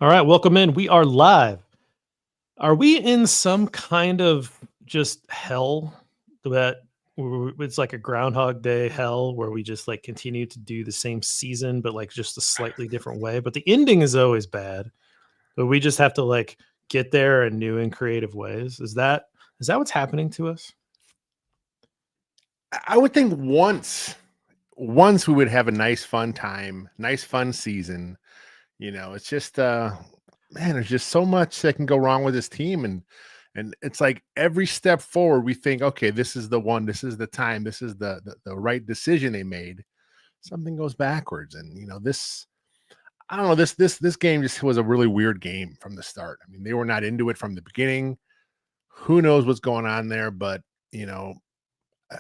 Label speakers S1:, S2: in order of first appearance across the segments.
S1: All right, welcome in. We are live. Are we in some kind of just hell that it's like a Groundhog Day hell where we just like continue to do the same season, but like just a slightly different way? But the ending is always bad, but we just have to like get there in new and creative ways. Is that what's happening to us?
S2: I would think once we would have a nice fun time, nice fun season. It's just man, there's just so much that can go wrong with this team and it's like every step forward we think, okay, this is the one, this is the time, this is the right decision they made. Something goes backwards and this I don't know, this game just was a really weird game from the start. I mean, they were not into it from the beginning. Who knows what's going on there, but you know,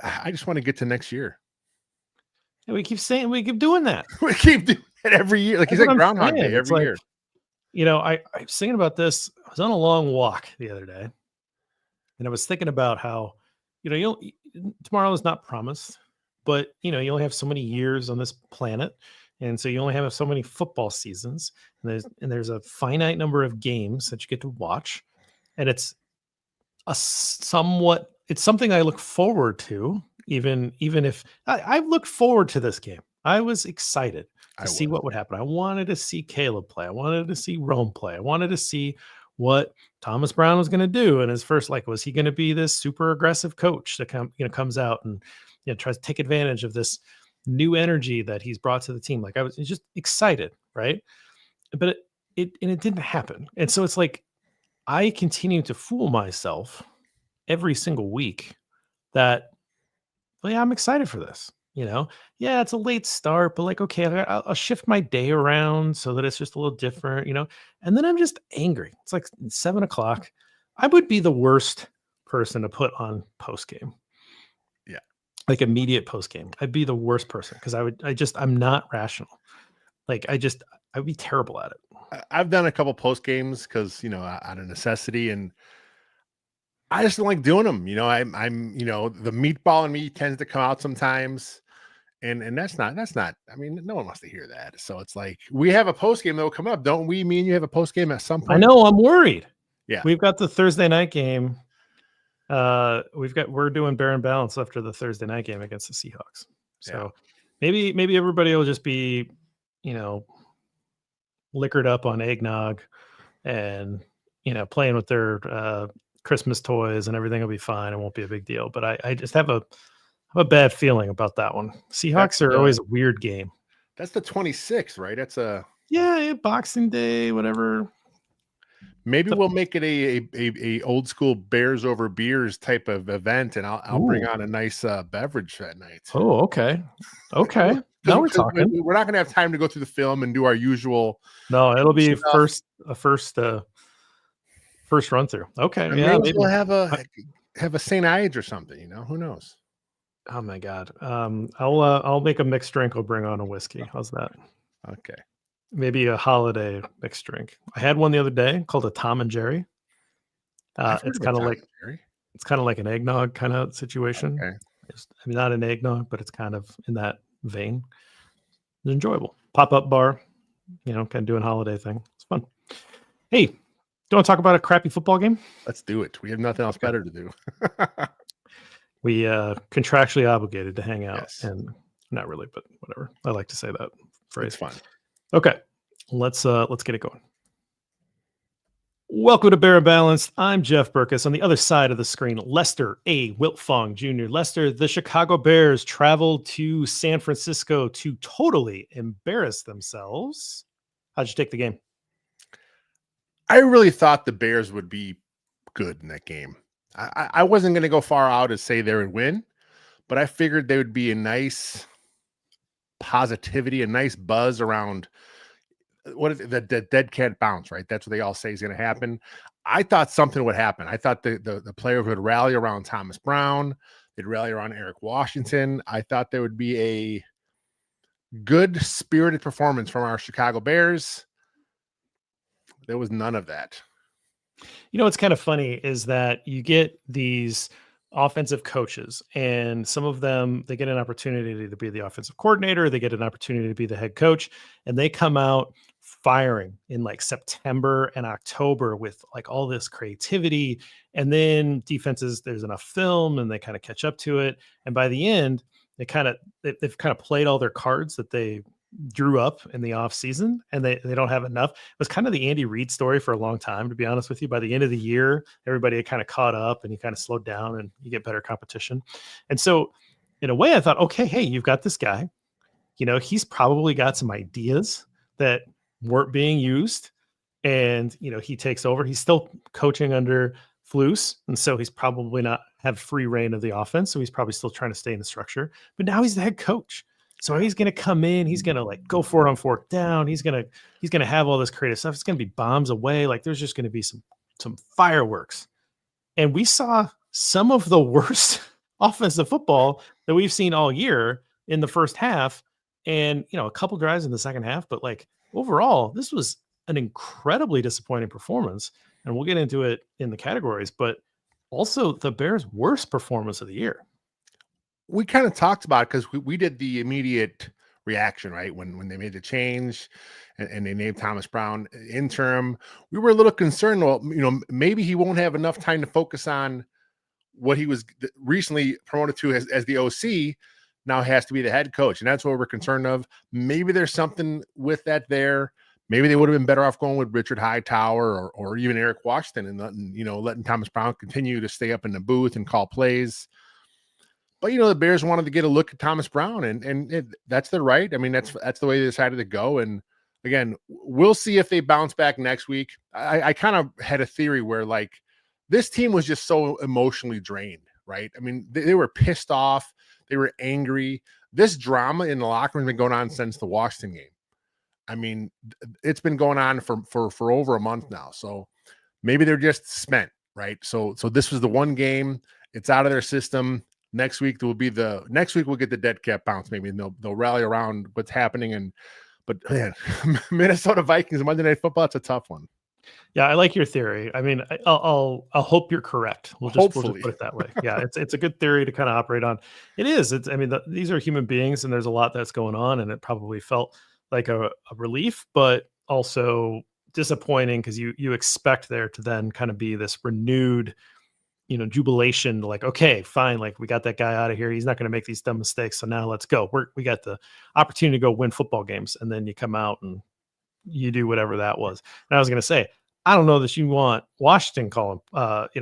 S2: I just want to get to next year.
S1: And we keep doing that.
S2: We keep doing it every year. Like you
S1: That's what
S2: said,
S1: I'm
S2: Groundhog
S1: saying.
S2: Day
S1: It's
S2: every
S1: like,
S2: year.
S1: I was thinking about this. I was on a long walk the other day, and I was thinking about how, tomorrow is not promised, but you only have so many years on this planet, and so you only have so many football seasons, and there's a finite number of games that you get to watch, and it's something I look forward to, even if I've looked forward to this game. I was excited
S2: I
S1: to see
S2: was.
S1: what would happen. I wanted to see Caleb play. I wanted to see Rome play. I wanted to see what Thomas Brown was going to do in his first. Like, was he going to be this super aggressive coach that comes out and tries to take advantage of this new energy that he's brought to the team? Like, I was just excited, right? But it didn't happen, and so it's like I continue to fool myself every single week that, well, yeah, I'm excited for this. Yeah, it's a late start, but like, okay, I'll shift my day around so that it's just a little different. And then I'm just angry. It's like 7 o'clock. I would be the worst person to put on post game,
S2: Yeah.
S1: like immediate post game. I'd be the worst person because I'm not rational. Like, I'd be terrible at it.
S2: I've done a couple post games because out of necessity, and I just don't like doing them. I'm the meatball in me tends to come out sometimes, and that's not. I mean, no one wants to hear that. So it's like we have a post game that will come up, don't we? Me and you have a post game at some
S1: I
S2: point.
S1: know, I'm worried.
S2: Yeah.
S1: We've got the Thursday night game. We're doing Bear and Balance after the Thursday night game against the Seahawks.
S2: Yeah.
S1: So maybe everybody will just be, you know, liquored up on eggnog and playing with their Christmas toys, and everything will be fine. It won't be a big deal. But I just have a bad feeling about that one.
S2: That's
S1: Seahawks are
S2: the
S1: always a weird game.
S2: that's the 26th, right? That's a
S1: Yeah, Boxing Day, whatever.
S2: maybe
S1: The-
S2: we'll make it a old school bears over beers type of event, and I'll bring
S1: Ooh.
S2: on a nice beverage that night.
S1: Oh, okay. Okay. Now we're
S2: Because
S1: talking.
S2: we're not going to have time to go through the film and do our usual
S1: No, it'll be
S2: stuff.
S1: first run through. Okay,
S2: And
S1: yeah,
S2: maybe
S1: maybe.
S2: we'll have
S1: Uh,
S2: a St. Ides or something. Who knows?
S1: Oh my god. I'll make a mixed drink. I'll bring on a whiskey. How's that?
S2: Okay,
S1: Maybe a holiday mixed drink. I had one the other day called a Tom and Jerry.
S2: I've heard
S1: It's
S2: of a
S1: kind of
S2: Tom
S1: like
S2: and Jerry.
S1: an eggnog kind of situation.
S2: Okay,
S1: I mean, not an eggnog, but it's kind of in that vein. It's enjoyable. Pop up bar, kind of doing holiday thing. It's fun. Hey, do you want to talk about a crappy football game?
S2: let's do it. We have nothing else
S1: Okay.
S2: better to do.
S1: We contractually obligated to hang out,
S2: Yes,
S1: and not really, but whatever. I like to say that phrase.
S2: it's fun.
S1: Okay, let's get it going. Welcome to Bear and Balanced. I'm Jeff Burkus. On the other side of the screen, Lester A. Wiltfong Jr. Lester, the Chicago Bears traveled to San Francisco to totally embarrass themselves. How'd you take the game?
S2: I really thought the Bears would be good in that game. I wasn't going to go far out and say they would win, but I figured there would be a nice positivity, a nice buzz around what is it, the dead cat bounce, right? That's what they all say is going to happen. I thought something would happen. I thought the players would rally around Thomas Brown. They'd rally around Eric Washington. I thought there would be a good spirited performance from our Chicago Bears. There was none of that.
S1: What's kind of funny is that you get these offensive coaches, and some of them, they get an opportunity to be the offensive coordinator, they get an opportunity to be the head coach, and they come out firing in like September and October with like all this creativity. And then defenses, there's enough film and they kind of catch up to it. And by the end, they've kind of played all their cards that they drew up in the off season, and they don't have enough. It was kind of the Andy Reid story for a long time, to be honest with you. By the end of the year, everybody had kind of caught up and you kind of slowed down and you get better competition. And so in a way I thought, okay, hey, you've got this guy, he's probably got some ideas that weren't being used. And, he takes over. He's still coaching under Flus. And so he's probably not have free reign of the offense. So he's probably still trying to stay in the structure. But now he's the head coach. So he's going to come in. He's going to like go for it on fourth down. He's going to have all this creative stuff. It's going to be bombs away. Like there's just going to be some fireworks. And we saw some of the worst offensive football that we've seen all year in the first half. And, a couple drives in the second half, but like overall, this was an incredibly disappointing performance. And we'll get into it in the categories, but also the Bears' worst performance of the year.
S2: We kind of talked about it because we did the immediate reaction, right? When they made the change and they named Thomas Brown interim, we were a little concerned. Well, maybe he won't have enough time to focus on what he was recently promoted to as the OC. Now has to be the head coach. And that's what we're concerned of. Maybe there's something with that there. Maybe they would have been better off going with Richard Hightower or even Eric Washington and letting Thomas Brown continue to stay up in the booth and call plays. But, the Bears wanted to get a look at Thomas Brown and that's their right. I mean, that's the way they decided to go. And again, we'll see if they bounce back next week. I kind of had a theory where like this team was just so emotionally drained, right? I mean, they were pissed off. They were angry. This drama in the locker room has been going on since the Washington game. I mean, it's been going on for over a month now. So maybe they're just spent, right? So this was the one game. It's out of their system. Next week we'll get the dead cat bounce maybe, and they'll rally around what's happening. But man, Minnesota Vikings Monday Night Football, it's a tough one.
S1: Yeah, I like your theory. I mean, I'll hope you're correct. We'll just put it that way. Yeah, it's a good theory to kind of operate on. It is. These are human beings, and there's a lot that's going on, and it probably felt like a relief, but also disappointing because you expect there to then kind of be this renewed, jubilation. Like, okay, fine, like we got that guy out of here. He's not going to make these dumb mistakes. So now let's go. We got the opportunity to go win football games, and then you come out and you do whatever that was. And I was going to say, I don't know that you want Washington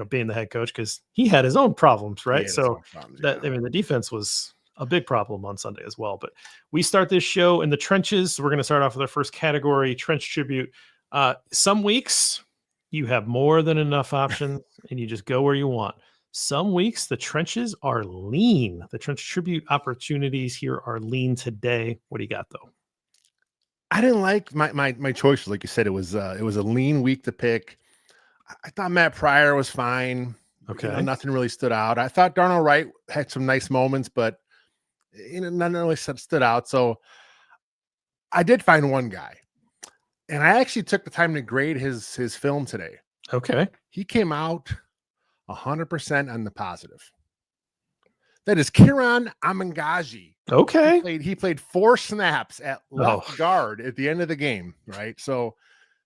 S1: being the head coach because he had his own problems, right? The defense was a big problem on Sunday as well. But we start this show in the trenches. So we're going to start off with our first category, trench tribute. Some weeks you have more than enough options and you just go where you want. Some weeks the trenches are lean. The trench tribute opportunities here are lean today. What do you got though?
S2: I didn't like my choices. Like you said, it was a lean week to pick. I thought Matt Pryor was fine.
S1: Okay.
S2: Nothing really stood out. I thought Darnell Wright had some nice moments, but nothing really stood out. So I did find one guy, and I actually took the time to grade his film today.
S1: Okay.
S2: He came out 100% on the positive. That is Kieran Amangaji.
S1: Okay.
S2: He played 4 snaps at left guard at the end of the game, right? So,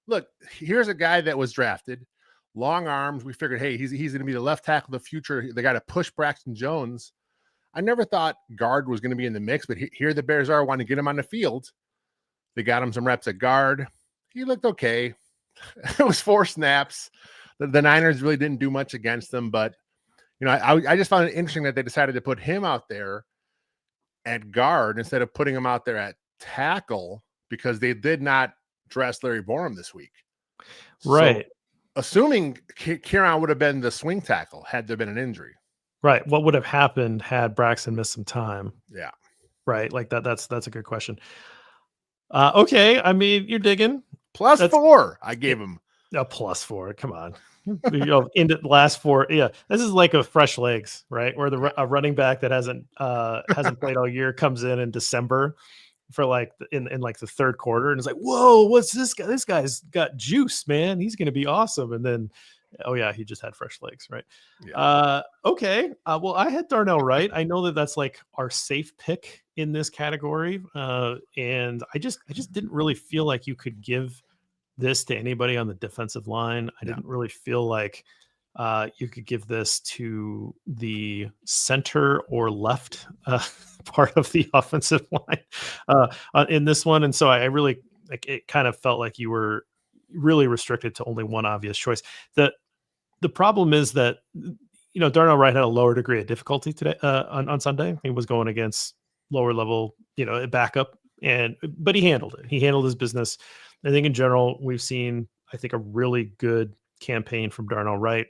S2: look, here's a guy that was drafted, long arms. We figured, hey, he's going to be the left tackle of the future. They got to push Braxton Jones. I never thought guard was going to be in the mix, but here the Bears are wanting to get him on the field. They got him some reps at guard. He looked okay. It was 4 snaps. The Niners really didn't do much against them, but I just found it interesting that they decided to put him out there at guard instead of putting him out there at tackle because they did not dress Larry Borom this week.
S1: Right.
S2: So, assuming Kieran would have been the swing tackle had there been an injury.
S1: Right. What would have happened had Braxton missed some time?
S2: Yeah.
S1: Right. Like that's a good question. Okay. I mean, you're digging.
S2: +4. I gave him
S1: a +4. Come on. In the last 4. Yeah. This is like a fresh legs, right? Where a running back that hasn't played all year comes in December for like in like the third quarter. And it's like, whoa, what's this guy? This guy's got juice, man. He's going to be awesome. And then Oh yeah, he just had fresh legs, right?
S2: Yeah.
S1: Okay. Well, I had Darnell Wright. I know that that's like our safe pick in this category, and I just didn't really feel like you could give this to anybody on the defensive line. I
S2: No.
S1: didn't really feel like you could give this to the center or left part of the offensive line in this one, and so I really like it. Kind of felt like you were really restricted to only one obvious choice. The problem is that Darnell Wright had a lower degree of difficulty today on Sunday. He was going against lower level, backup, but he handled it. He handled his business. I think in general we've seen, I think, a really good campaign from Darnell Wright.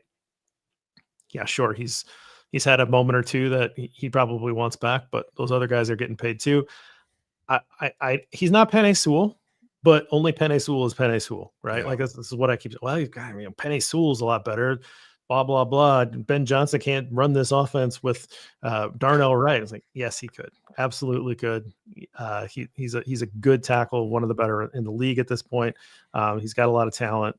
S1: Yeah, sure, he's had a moment or two that he probably wants back, but those other guys are getting paid too. He's not Penei Sewell, but only Penei Sewell is Penei Sewell, right?
S2: Yeah.
S1: Like this is what I keep. Well, you've got Penei Sewell's a lot better. Blah blah blah. Ben Johnson can't run this offense with Darnell Wright. It's like, yes, he could, absolutely could. He's a good tackle, one of the better in the league at this point. He's got a lot of talent.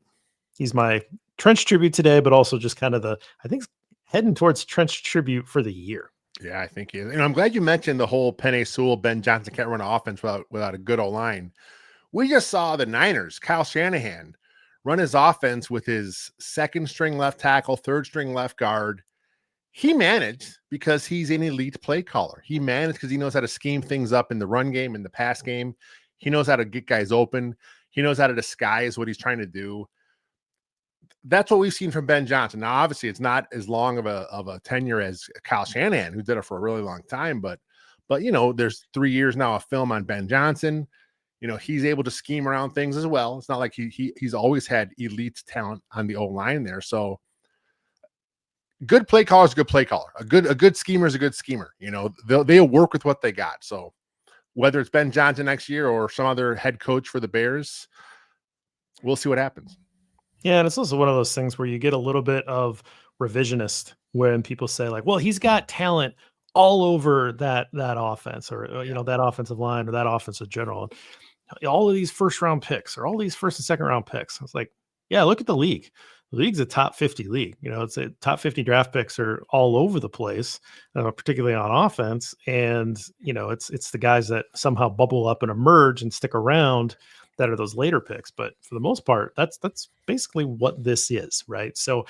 S1: He's my Trench tribute today, but also just kind of I think heading towards Trench tribute for the year.
S2: Yeah, I think he is. And I'm glad you mentioned the whole Penei Sewell, Ben Johnson can't run an offense without a good O-line. We just saw the Niners, Kyle Shanahan, run his offense with his second string left tackle, third string left guard. He managed because he's an elite play caller. He managed because he knows how to scheme things up in the run game, in the pass game. He knows how to get guys open. He knows how to disguise what he's trying to do. That's what we've seen from Ben Johnson. Now, obviously, it's not as long of a tenure as Kyle Shanahan, who did it for a really long time. But there's 3 years now of film on Ben Johnson. He's able to scheme around things as well. It's not like he's always had elite talent on the O-line there. So good play caller is a good play caller. A good schemer is a good schemer. They'll work with what they got. So whether it's Ben Johnson next year or some other head coach for the Bears, we'll see what happens.
S1: Yeah, and it's also one of those things where you get a little bit of revisionist when people say like, well, he's got talent all over that offense, or that offensive line, or that offensive general. All of these first round picks, or all these first and second round picks. It's like, yeah, look at the league. The league's a top 50 league. It's a top 50 draft picks are all over the place, particularly on offense. And it's the guys that somehow bubble up and emerge and stick around that are those later picks. But for the most part, that's basically what this is, right? So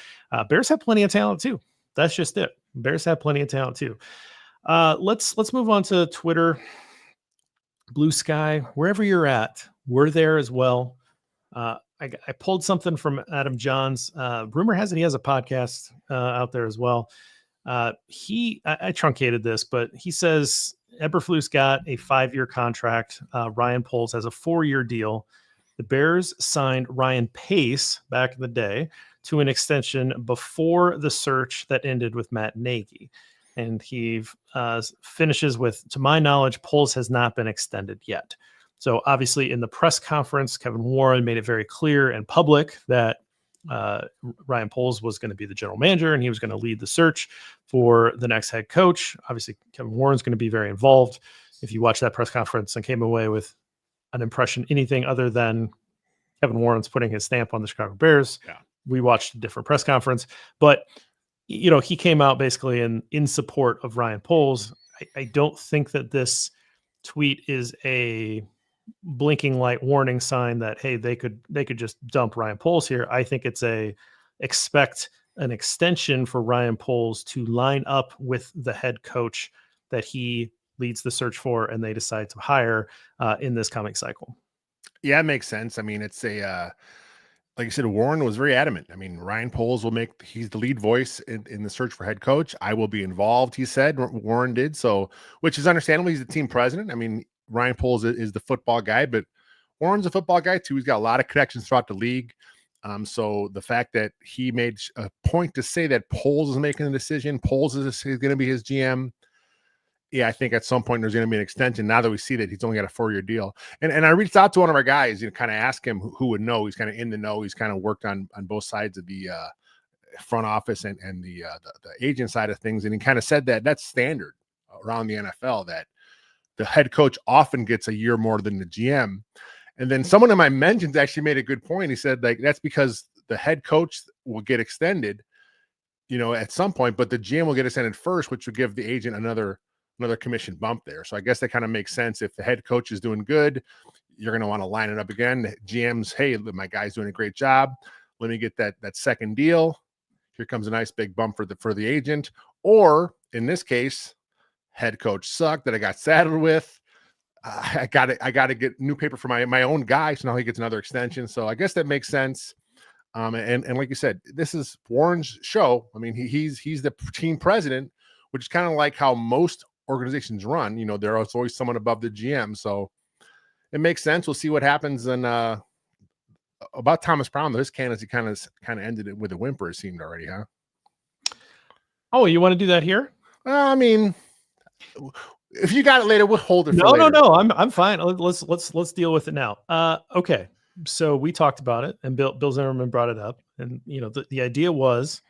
S1: Bears have plenty of talent too. That's just it. Bears have plenty of talent too. Let's move on to Twitter, Blue Sky, wherever you're at, we're there as well. I pulled something from Adam Johns. Rumor has it he has a podcast out there as well. I truncated this, but he says Eberflus got a 5-year contract. Ryan Poles has a 4-year deal. The Bears signed Ryan Pace back in the day to an extension before the search that ended with Matt Nagy. And he finishes with, to my knowledge, Poles has not been extended yet. So obviously in the press conference, Kevin Warren made it very clear and public that Ryan Poles was going to be the general manager and he was going to lead the search for the next head coach. Obviously, Kevin Warren's going to be very involved. If you watch that press conference and came away with an impression, anything other than Kevin Warren's putting his stamp on the Chicago Bears, we watched a different press conference. But he came out basically in support of Ryan Poles. I don't think that this tweet is a blinking light warning sign that, hey, they could just dump Ryan Poles here. I think it's expect an extension for Ryan Poles to line up with the head coach that he leads the search for and they decide to hire in this coming cycle.
S2: Yeah, it makes sense. I mean, it's like you said, Warren was very adamant. I mean, Ryan Poles he's the lead voice in the search for head coach. I will be involved, he said. Warren did. So, which is understandable. He's the team president. I mean, Ryan Poles is the football guy, but Warren's a football guy too. He's got a lot of connections throughout the league. So the fact that he made a point to say that Poles is making the decision, Poles is going to be his GM. Yeah, I think at some point there's going to be an extension now that we see that he's only got a 4-year deal. And I reached out to one of our guys, kind of ask him who would know. He's kind of in the know. He's kind of worked on both sides of the front office and the agent side of things. And he kind of said that that's standard around the NFL, that the head coach often gets a year more than the GM. And then someone in my mentions actually made a good point. He said, like, that's because the head coach will get extended, at some point, but the GM will get extended first, which will give the agent another commission bump there. So I guess that kind of makes sense. If the head coach is doing good, you're going to want to line it up again. The GM's, hey, my guy's doing a great job. Let me get that second deal. Here comes a nice big bump for the agent. Or in this case, head coach sucked that I got saddled with. I got to get new paper for my own guy. So now he gets another extension. So I guess that makes sense. And like you said, this is Warren's show. I mean, he's the team president, which is kind of like how most organizations run. There's always someone above the GM. So it makes sense. We'll see what happens. And about Thomas Brown, his candidacy kind of ended it with a whimper, it seemed already, huh?
S1: Oh, you want to do that here?
S2: I mean, if you got it later, we'll hold it.
S1: No. I'm fine. Let's deal with it now. Okay. So we talked about it, and Bill Zimmerman brought it up, and the idea was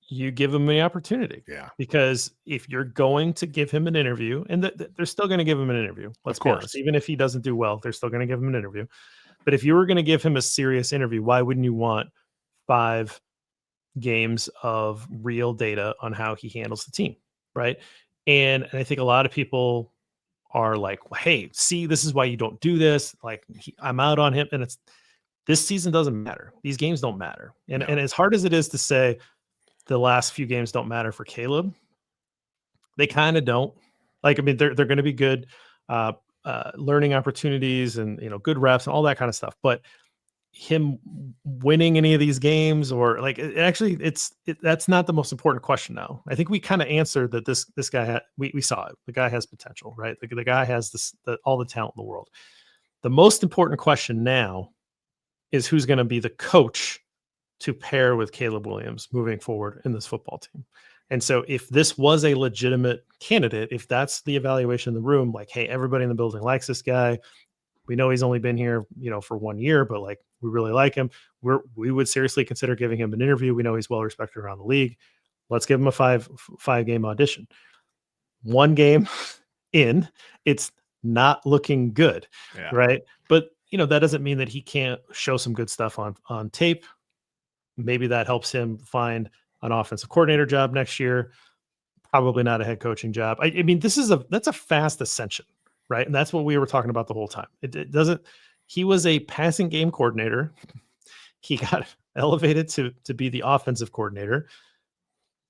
S1: you give him the opportunity.
S2: Yeah.
S1: Because if you're going to give him an interview, and they're still going to give him an interview. Let's be honest. Even if he doesn't do well, they're still going to give him an interview. But if you were going to give him a serious interview, why wouldn't you want 5 games of real data on how he handles the team, right? And I think a lot of people are like, hey, see, this is why you don't do this. Like, I'm out on him. And this season doesn't matter. These games don't matter. And as hard as it is to say the last few games don't matter for Caleb, they kind of don't. Like, I mean, they're going to be good learning opportunities and, good reps and all that kind of stuff. But him winning any of these games, or like, that's not the most important question now. I think we kind of answered that this guy we saw it. The guy has potential, right? The guy has all the talent in the world. The most important question now is who's going to be the coach to pair with Caleb Williams moving forward in this football team. And so if this was a legitimate candidate, if that's the evaluation in the room, like, hey, everybody in the building likes this guy. We know he's only been here, for 1 year, but like, we really like him. We would seriously consider giving him an interview. We know he's well respected around the league. Let's give him a five game audition. 1 game in, it's not looking good, right? But that doesn't mean that he can't show some good stuff on tape. Maybe that helps him find an offensive coordinator job next year. Probably not a head coaching job. I mean, that's a fast ascension, right? And that's what we were talking about the whole time. It doesn't. He was a passing game coordinator. He got elevated to be the offensive coordinator.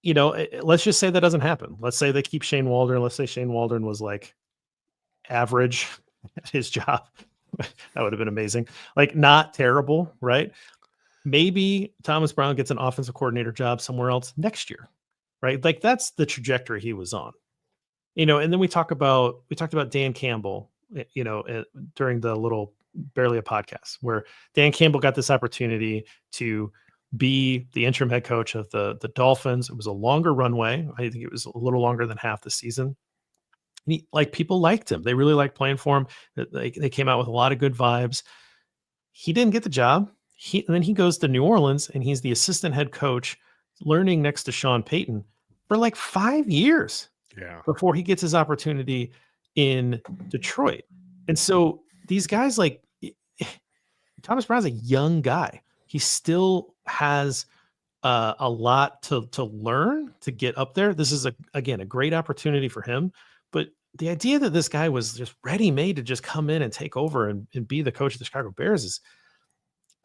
S1: Let's just say that doesn't happen. Let's say they keep Shane Waldron. Let's say Shane Waldron was like average at his job. That would have been amazing. Like, not terrible, right? Maybe Thomas Brown gets an offensive coordinator job somewhere else next year, right? Like, that's the trajectory he was on. And then we talked about Dan Campbell, during the little Barely a Podcast, where Dan Campbell got this opportunity to be the interim head coach of the Dolphins. It was a longer runway. I think it was a little longer than half the season. And people liked him. They really liked playing for him. They came out with a lot of good vibes. He didn't get the job. And then he goes to New Orleans, and he's the assistant head coach, learning next to Sean Payton for like 5 years.
S2: Yeah.
S1: Before he gets his opportunity in Detroit. And so these guys, like, Thomas Brown's a young guy. He still has a lot to learn to get up there. This is again a great opportunity for him. But the idea that this guy was just ready-made to just come in and take over and be the coach of the Chicago Bears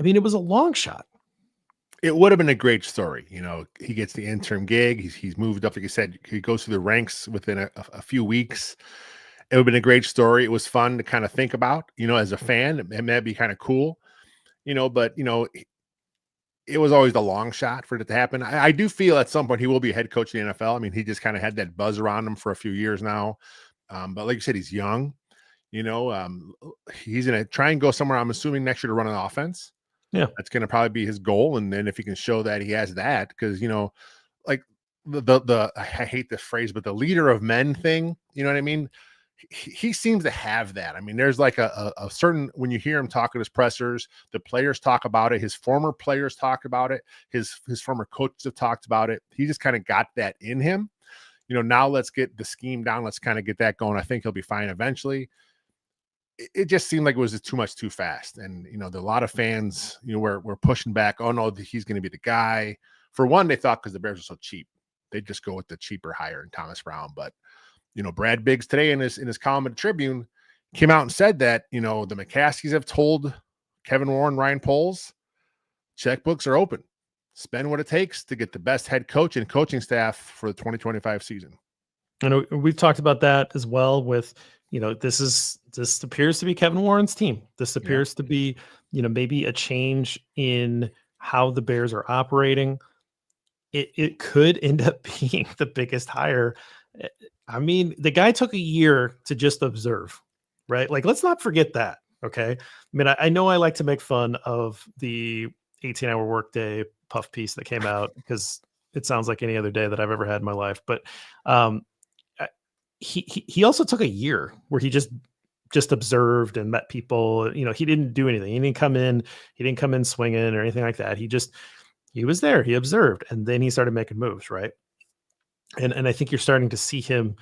S1: it was a long shot.
S2: It would have been a great story. He gets the interim gig. He's moved up. Like you said, he goes through the ranks within a few weeks. It would have been a great story. It was fun to kind of think about, as a fan. It may be kind of cool, but, it was always the long shot for it to happen. I do feel at some point he will be a head coach in the NFL. I mean, he just kind of had that buzz around him for a few years now. But like you said, he's young. He's going to try and go somewhere, I'm assuming, next year to run an offense.
S1: Yeah,
S2: that's going to probably be his goal. And then if he can show that he has that, because, like the I hate this phrase, but the leader of men thing, you know what I mean? He seems to have that. I mean, there's like a certain, when you hear him talk at his pressers, the players talk about it. His former players talk about it. His former coaches have talked about it. He just kind of got that in him. Now let's get the scheme down. Let's kind of get that going. I think he'll be fine eventually. it just seemed like it was just too much too fast. And, a lot of fans, were pushing back. Oh, no, he's going to be the guy. For one, they thought because the Bears were so cheap, they'd just go with the cheaper hire in Thomas Brown. But, Brad Biggs today in his column at the Tribune came out and said that, the McCaskies have told Kevin Warren, Ryan Poles, checkbooks are open. Spend what it takes to get the best head coach and coaching staff for the 2025 season.
S1: And we've talked about that as well with, this appears to be Kevin Warren's team. This appears to be, maybe a change in how the Bears are operating. It could end up being the biggest hire. I mean, the guy took a year to just observe, right? Like, let's not forget that. Okay. I mean, I know I like to make fun of the 18-hour workday puff piece that came out because it sounds like any other day that I've ever had in my life. But he also took a year where he just observed and met people. He didn't do anything. He didn't come in swinging or anything like that. He was there. He observed, and then he started making moves, right? And I think you're starting to see him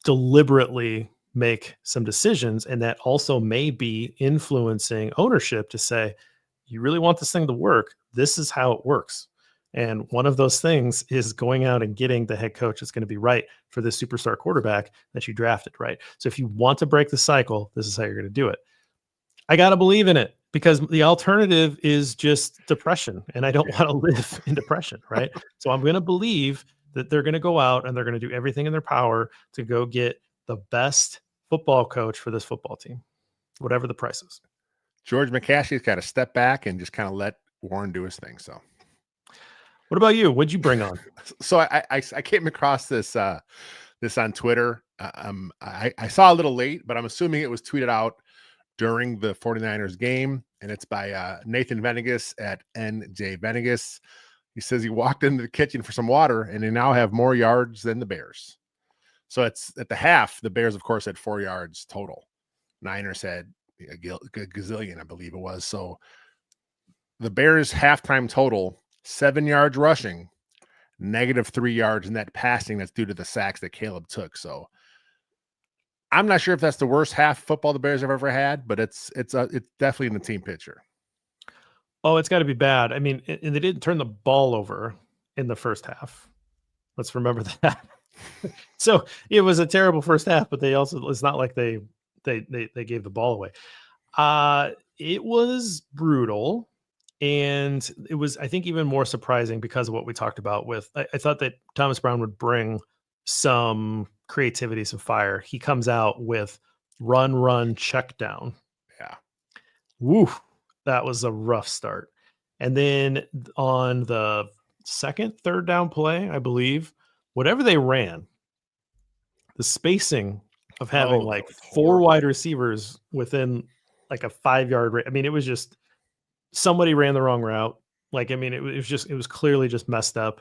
S1: deliberately make some decisions, and that also may be influencing ownership to say, you really want this thing to work, this is how it works. And one of those things is going out and getting the head coach that's going to be right for this superstar quarterback that you drafted, right? So if you want to break the cycle, this is how you're going to do it. I got to believe in it, because the alternative is just depression, and I don't want to live in depression, right? So I'm going to believe that they're going to go out and they're going to do everything in their power to go get the best football coach for this football team, whatever the price is.
S2: George McCaskey's got to step back and just kind of let Warren do his thing. So
S1: what about you? What'd you bring on?
S2: So I came across this on Twitter. I saw a little late, but I'm assuming it was tweeted out during the 49ers game, and it's by Nathan Venegas at NJ Venegas. He says he walked into the kitchen for some water, and they now have more yards than the Bears. So it's at the half, the Bears, of course, had 4 yards total. Niners had a gazillion, I believe it was. So the Bears halftime total, 7 yards rushing, -3 yards net passing. That's due to the sacks that Caleb took. So I'm not sure if that's the worst half football the Bears have ever had, but it's definitely in the team picture.
S1: Oh, it's got to be bad. I mean, and they didn't turn the ball over in the first half. Let's remember that. So it was a terrible first half, but they also, it's not like they gave the ball away. It was brutal, and it was, I think, even more surprising because of what we talked about with, I thought that Thomas Brown would bring some creativity, some fire. He comes out with run, check down.
S2: Yeah.
S1: Woo. That was a rough start. And then on the third down play, I believe, whatever they ran, the spacing of having like 4 wide receivers within like a 5-yard range. I mean, it was just, somebody ran the wrong route. Like, I mean, it was clearly just messed up.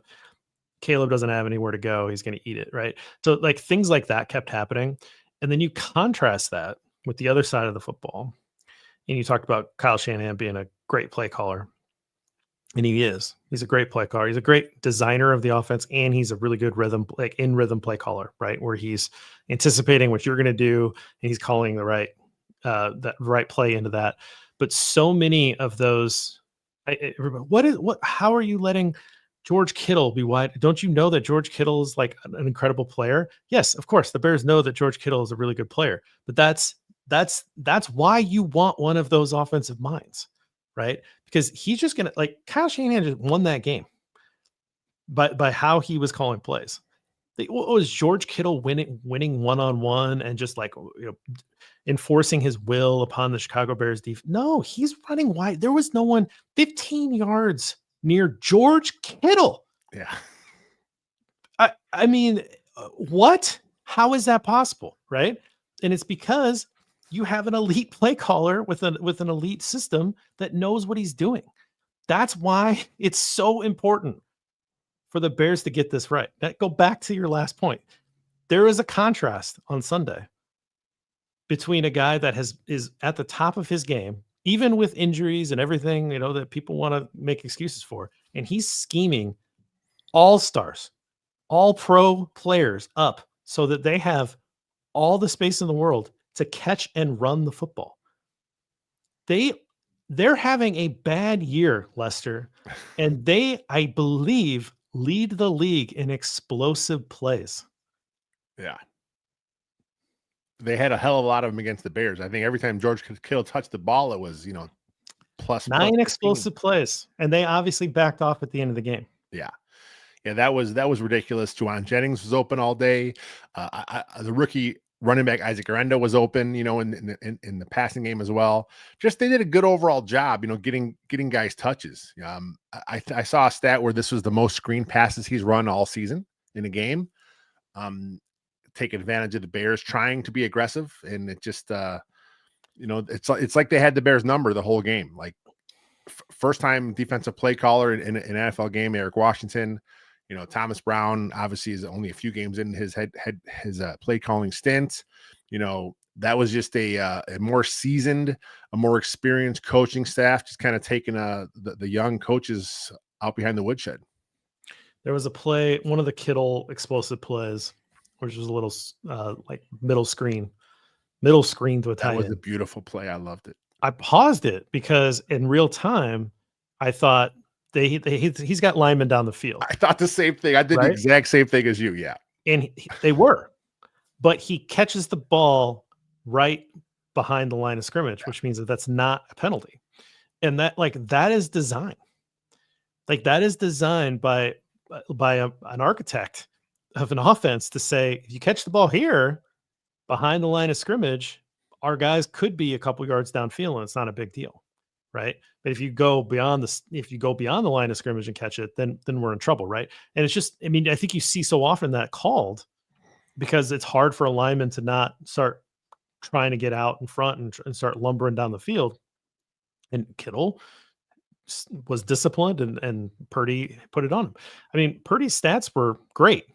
S1: Caleb doesn't have anywhere to go. He's going to eat it, right? So like things like that kept happening. And then you contrast that with the other side of the football. And you talked about Kyle Shanahan being a great play caller. And he is. He's a great play caller. He's a great designer of the offense, and he's a really good rhythm play caller, right? Where he's anticipating what you're going to do, and he's calling the right that right play into that. But so many of those, how are you letting George Kittle be wide? Don't you know that George Kittle is like an incredible player? Yes, of course, the Bears know that George Kittle is a really good player, but that's why you want one of those offensive minds, right? Because he's just gonna, like, Kyle Shanahan just won that game by how he was calling plays. What was George Kittle winning one-on-one and just like, enforcing his will upon the Chicago Bears defense? No, he's running wide. There was no one 15 yards near George Kittle.
S2: Yeah.
S1: I mean, what? How is that possible, right? And it's because you have an elite play caller with an elite system that knows what he's doing. That's why it's so important for the Bears to get this right. Go back to your last point. There is a contrast on Sunday between a guy that is at the top of his game, even with injuries and everything, that people want to make excuses for, and he's scheming all stars, all pro players up so that they have all the space in the world to catch and run the football. They're having a bad year, Lester, and they, I believe, lead the league in explosive plays.
S2: Yeah. They had a hell of a lot of them against the Bears. I think every time George Kittle touched the ball, it was, plus
S1: 9
S2: 15.
S1: explosive plays, and they obviously backed off at the end of the game.
S2: Yeah. Yeah, that was ridiculous. Juwan Jennings was open all day. The rookie running back Isaac Arendo was open, in the passing game as well. Just they did a good overall job, getting guys touches. I saw a stat where this was the most screen passes he's run all season in a game. Take advantage of the Bears trying to be aggressive, and it just it's like they had the Bears number the whole game. Like first time defensive play caller in an NFL game, Eric Washington. Thomas Brown obviously is only a few games in his play calling stint. That was just a more seasoned, a more experienced coaching staff, just kind of taking the young coaches out behind the woodshed.
S1: There was a play, one of the Kittle explosive plays, which was a little like middle screen to a tight end.
S2: That was a beautiful play. I loved it.
S1: I paused it because in real time, I thought he's got linemen down the field.
S2: I thought the same thing. I did the exact same thing as you. Yeah.
S1: And they were, but he catches the ball right behind the line of scrimmage, which means that that's not a penalty. And that is design. Like that is designed by an architect of an offense to say, if you catch the ball here behind the line of scrimmage, our guys could be a couple yards downfield and it's not a big deal. Right. But if you go beyond the line of scrimmage and catch it, then we're in trouble. Right. And it's just, I think you see so often that called because it's hard for a lineman to not start trying to get out in front and start lumbering down the field. And Kittle was disciplined and Purdy put it on him. Purdy's stats were great,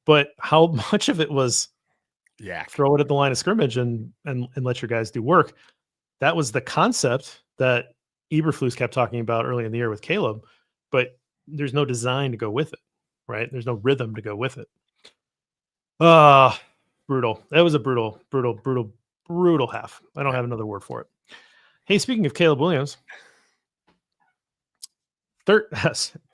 S1: but how much of it was throw it at the line of scrimmage and let your guys do work? That was the concept that Eberflus kept talking about early in the year with Caleb, but there's no design to go with it, right? There's no rhythm to go with it. Brutal. That was a brutal half. I don't have another word for it. Hey, speaking of Caleb Williams,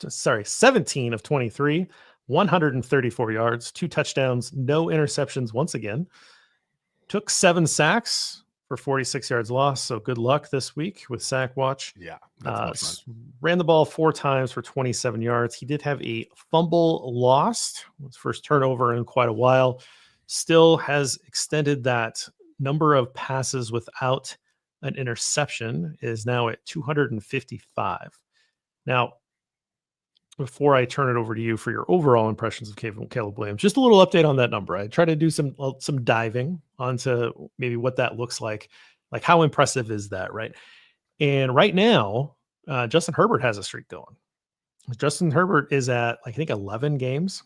S1: 17 of 23, 134 yards, 2 touchdowns, no interceptions once again. Took 7 sacks for 46 yards lost. So good luck this week with sack watch.
S2: Yeah.
S1: Ran the ball 4 times for 27 yards. He did have a fumble lost, his first turnover in quite a while. Still has extended that number of passes without an interception, is now at 255. Now, before I turn it over to you for your overall impressions of Caleb Williams, just a little update on that number. I try to do some diving onto maybe what that looks like how impressive is that, right? And right now, Justin Herbert has a streak going. Justin Herbert is at, I think, 11 games,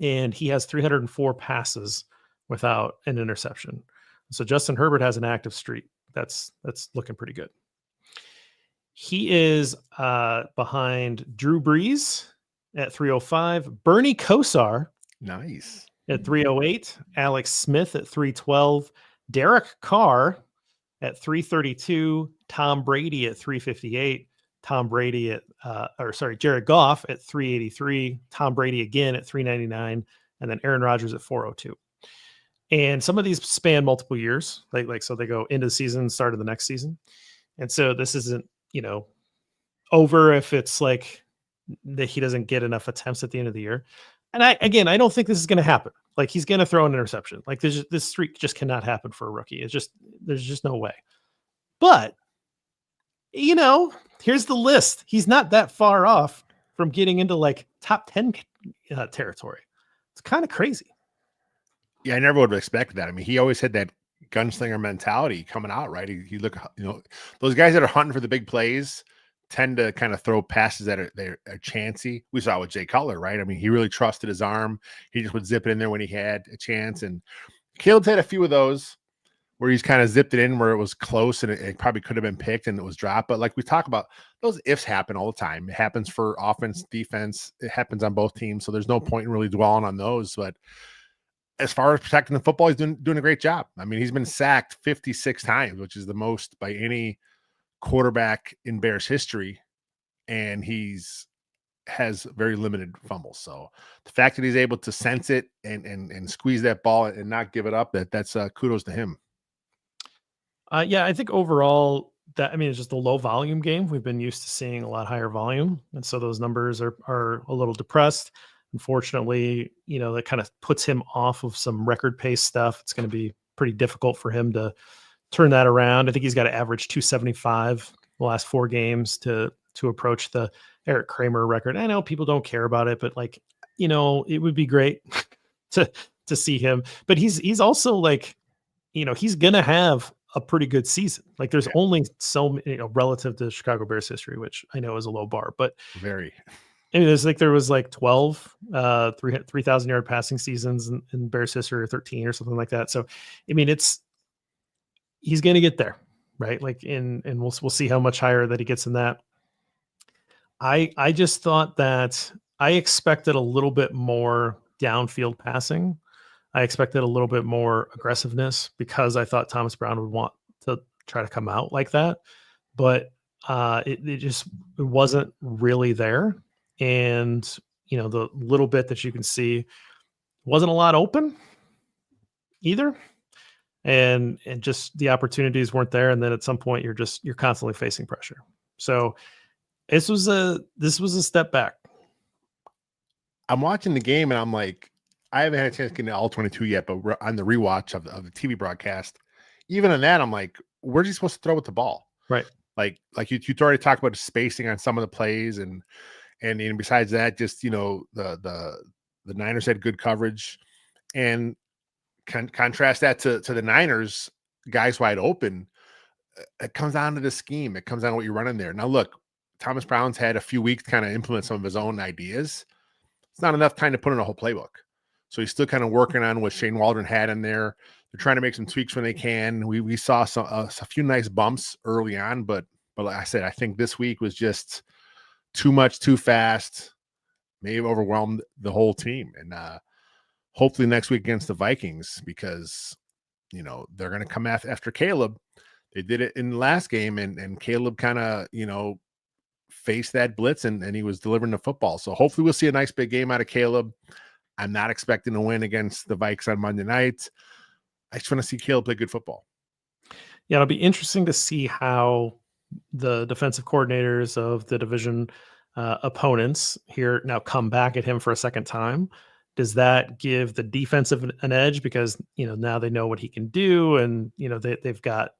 S1: and he has 304 passes without an interception. So Justin Herbert has an active streak. That's looking pretty good. He is behind Drew Brees at 305, Bernie Kosar,
S2: nice,
S1: at 308, Alex Smith at 312, Derek Carr at 332, Tom Brady at 358, Jared Goff at 383, Tom Brady again at 399, and then Aaron Rodgers at 402. And some of these span multiple years, so they go into the season, start of the next season. And so this isn't, over if it's like that he doesn't get enough attempts at the end of the year. And I don't think this is going to happen. Like he's going to throw an interception. Like this streak just cannot happen for a rookie. There's just no way. But, here's the list. He's not that far off from getting into like top 10 territory. It's kind of crazy.
S2: Yeah, I never would have expected that. He always had that gunslinger mentality coming out, right? He look, those guys that are hunting for the big plays tend to kind of throw passes that are chancy. We saw with Jay Cutler, right? He really trusted his arm. He just would zip it in there when he had a chance. And Caleb's had a few of those where he's kind of zipped it in where it was close and it probably could have been picked and it was dropped. But like we talk about, those ifs happen all the time. It happens for offense, defense. It happens on both teams. So there's no point in really dwelling on those. But as far as protecting the football, he's doing a great job. I mean, he's been sacked 56 times, which is the most by any quarterback in Bears history, and has very limited fumbles. So the fact that he's able to sense it and squeeze that ball and not give it up, that's kudos to him.
S1: Yeah, I think overall that, I mean, it's just a low volume game. We've been used to seeing a lot higher volume, and so those numbers are a little depressed. Unfortunately, that kind of puts him off of some record pace stuff. It's going to be pretty difficult for him to turn that around. I think he's got to average 275 the last 4 games to approach the Eric Kramer record. I know people don't care about it, but it would be great to see him. But he's also he's gonna have a pretty good season. Like there's only so relative to Chicago Bears history, which I know is a low bar, but
S2: very.
S1: I mean, there was 12 3,000-yard passing seasons in Bears history, or 13 or something like that. So, I mean, he's going to get there, right? And we'll see how much higher that he gets in that. I just thought that I expected a little bit more downfield passing. I expected a little bit more aggressiveness because I thought Thomas Brown would want to try to come out like that, but it wasn't really there. And the little bit that you can see wasn't a lot open either, and just the opportunities weren't there. And then at some point you're constantly facing pressure. So this was a step back.
S2: I'm watching the game and I'm like, I haven't had a chance to get into all 22 yet, but on the rewatch of the TV broadcast, even on that, I'm like, where's he supposed to throw with the ball?
S1: Right.
S2: Like you already talked about the spacing on some of the plays, and besides that, just the Niners had good coverage, and contrast that to the Niners guys wide open. It comes down to the scheme. It comes down to what you're running there. Now, look, Thomas Brown's had a few weeks to kind of implement some of his own ideas. It's not enough time to put in a whole playbook. So he's still kind of working on what Shane Waldron had in there. They're trying to make some tweaks when they can. We saw a few nice bumps early on, but like I said, I think this week was just too much, too fast, may have overwhelmed the whole team. And hopefully next week against the Vikings, because they're going to come after Caleb. They did it in the last game, and Caleb kind of faced that blitz, and he was delivering the football. So hopefully we'll see a nice big game out of Caleb. I'm not expecting to win against the Vikes on Monday night. I just want to see Caleb play good football.
S1: Yeah, it'll be interesting to see how the defensive coordinators of the division opponents here now come back at him for a second time. Does that give the defensive an edge because now they know what he can do, and they've got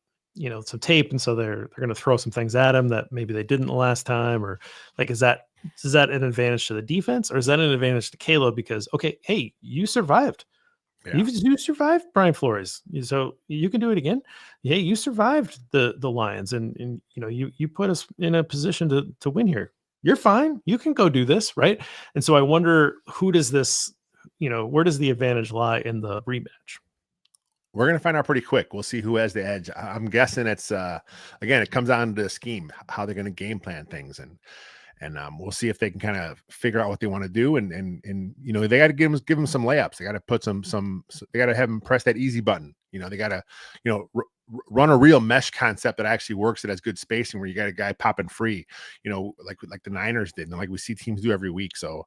S1: some tape, and so they're going to throw some things at him that maybe they didn't the last time? Or is that an advantage to the defense, or is that an advantage to Caleb because, okay, hey, you survived. Yeah. You survived Brian Flores, so you can do it again. Hey, you survived the Lions, and you put us in a position to win here. You're fine. You can go do this, right? And so I wonder, who does this, where does the advantage lie in the rematch?
S2: We're going to find out pretty quick. We'll see who has the edge. I'm guessing it's again, it comes down to the scheme, how they're going to game plan things, and we'll see if they can kind of figure out what they want to do. And they got to give them some layups. They got to put some. They got to have them press that easy button. They got to run a real mesh concept that actually works. That has good spacing, where you got a guy popping free. Like the Niners did, and like we see teams do every week. So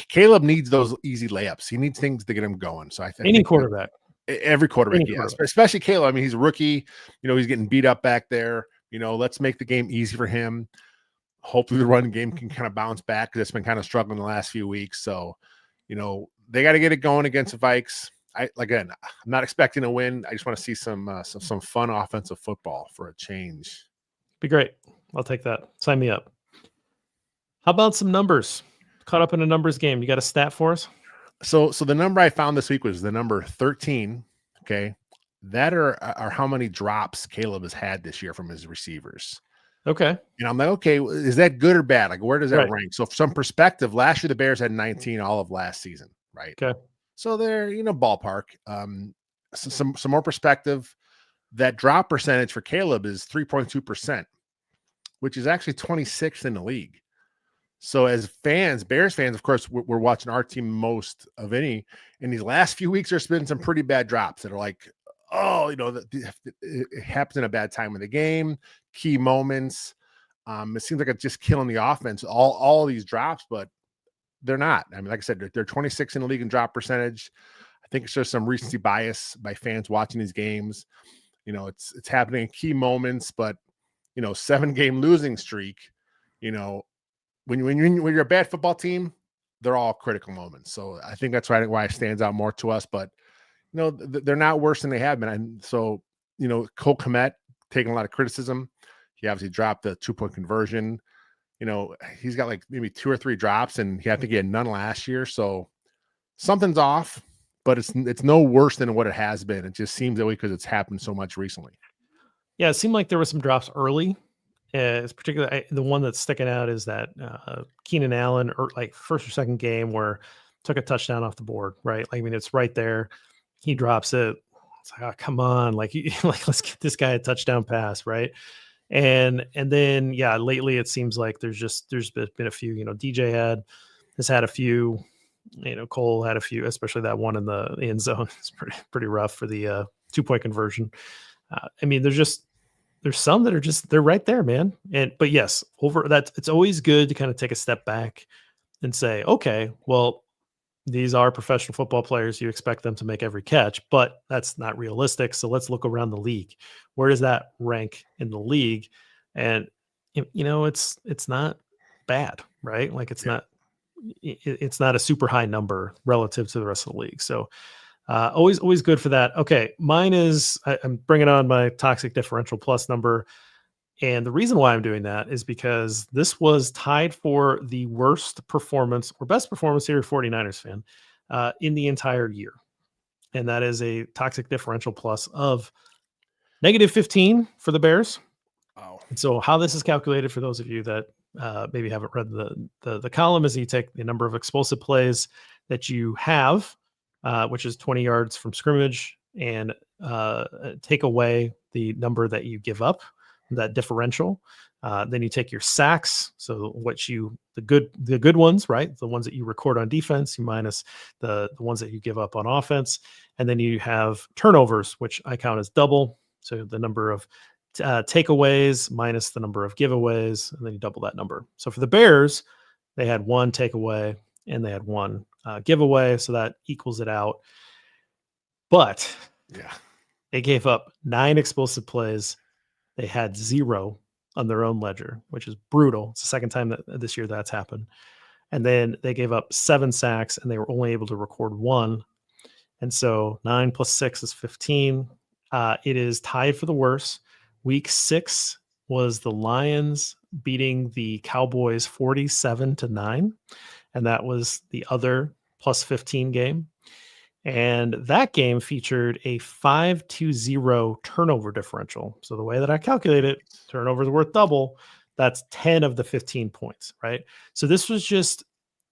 S2: Caleb needs those easy layups. He needs things to get him going. So I think
S1: any quarterback.
S2: Every quarterback, yes, especially Caleb. I mean, he's a rookie. He's getting beat up back there. Let's make the game easy for him. Hopefully, the run game can kind of bounce back because it's been kind of struggling the last few weeks. So, they got to get it going against the Vikes. I'm not expecting a win. I just want to see some fun offensive football for a change.
S1: Be great. I'll take that. Sign me up. How about some numbers? Caught up in a numbers game. You got a stat for us?
S2: So the number I found this week was the number 13. Okay. That are how many drops Caleb has had this year from his receivers.
S1: Okay.
S2: And I'm like, okay, is that good or bad? Like, where does that rank? So for some perspective, last year the Bears had 19 all of last season, right?
S1: Okay.
S2: So they're, ballpark. So some more perspective, that drop percentage for Caleb is 3.2%, which is actually 26th in the league. So as fans, Bears fans, of course, we're watching our team most of any. In these last few weeks, there's been some pretty bad drops that are like, oh, it happens in a bad time of the game, key moments. It seems like it's just killing the offense. All these drops, but they're not. I mean, like I said, they're 26 in the league in drop percentage. I think it's just some recency bias by fans watching these games. It's happening in key moments, but 7-game losing streak. When you're a bad football team, they're all critical moments. So I think that's why it stands out more to us. But they're not worse than they have been. And so Cole Kmet taking a lot of criticism. He obviously dropped the 2-point conversion. He's got like maybe 2 or 3 drops, and I think he had none last year. So something's off, but it's no worse than what it has been. It just seems that way because it's happened so much recently.
S1: Yeah, it seemed like there were some drops early. It's particularly the one that's sticking out is that Keenan Allen, or like first or second game, where took a touchdown off the board. Right, like, I mean, it's right there. He drops it. It's like, oh, come on, like let's get this guy a touchdown pass, right? And then lately it seems like there's been a few. DJ has had a few. Cole had a few, especially that one in the end zone. It's pretty rough for the 2-point conversion. I mean, there's some that are they're right there, man. But yes, it's always good to kind of take a step back and say, okay, well, these are professional football players. You expect them to make every catch, but that's not realistic. So let's look around the league. Where does that rank in the league? And it's not bad, right? Like it's not a super high number relative to the rest of the league. So always good for that. Okay, mine is I'm bringing on my toxic differential plus number, and the reason why I'm doing that is because this was tied for the worst performance or best performance here, 49ers fan, in the entire year, and that is a toxic differential plus of -15 for the Bears.
S2: Wow.
S1: And so how this is calculated for those of you that maybe haven't read the column is you take the number of explosive plays that you have, which is 20 yards from scrimmage, and take away the number that you give up, that differential. Then you take your sacks, so the good ones, right? The ones that you record on defense, you minus the ones that you give up on offense, and then you have turnovers, which I count as double. So the number of takeaways minus the number of giveaways, and then you double that number. So for the Bears, they had 1 takeaway and they had 1 giveaway, so that equals it out. But they gave up 9 explosive plays. They had 0 on their own ledger, which is brutal. It's the second time that this year that's happened. And then they gave up 7 sacks, and they were only able to record 1. And so 9 plus 6 is 15. It is tied for the worst. Week 6 was the Lions beating the Cowboys 47-9. And that was the other plus 15 game. And that game featured a 5-0 turnover differential. So the way that I calculate it, turnovers worth double. That's 10 of the 15 points, right? So this was just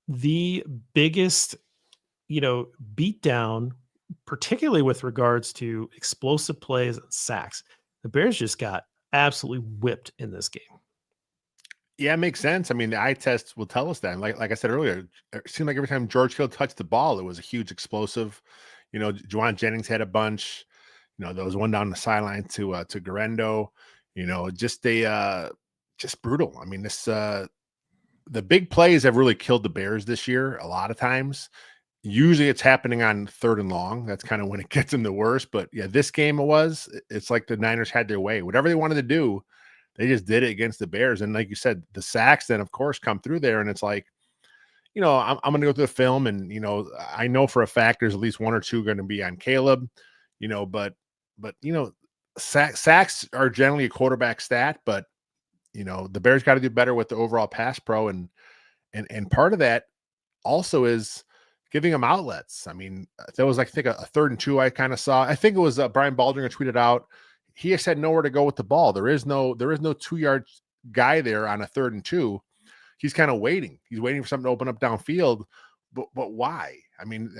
S1: the biggest, beatdown, particularly with regards to explosive plays and sacks. The Bears just got absolutely whipped in this game.
S2: Yeah, it makes sense. I mean, the eye test will tell us that. Like I said earlier, it seemed like every time George Hill touched the ball, it was a huge explosive. Juwan Jennings had a bunch. There was one down the sideline to Guerrero. Just brutal. I mean, the big plays have really killed the Bears this year a lot of times. Usually it's happening on 3rd and long. That's kind of when it gets them the worst. But yeah, this game it's like the Niners had their way. Whatever they wanted to do, they just did it against the Bears. And like you said, the sacks then, of course, come through there. And it's like, I'm going to go through the film, and, I know for a fact there's at least 1 or 2 going to be on Caleb, but sacks are generally a quarterback stat, but, the Bears got to do better with the overall pass pro. And part of that also is giving them outlets. I mean, there was, I think, a 3rd and 2 I kind of saw. I think it was Brian Baldringer tweeted out, he just had nowhere to go with the ball. There is no 2-yard guy there on a 3rd and 2. He's kind of waiting. He's waiting for something to open up downfield. But why? I mean,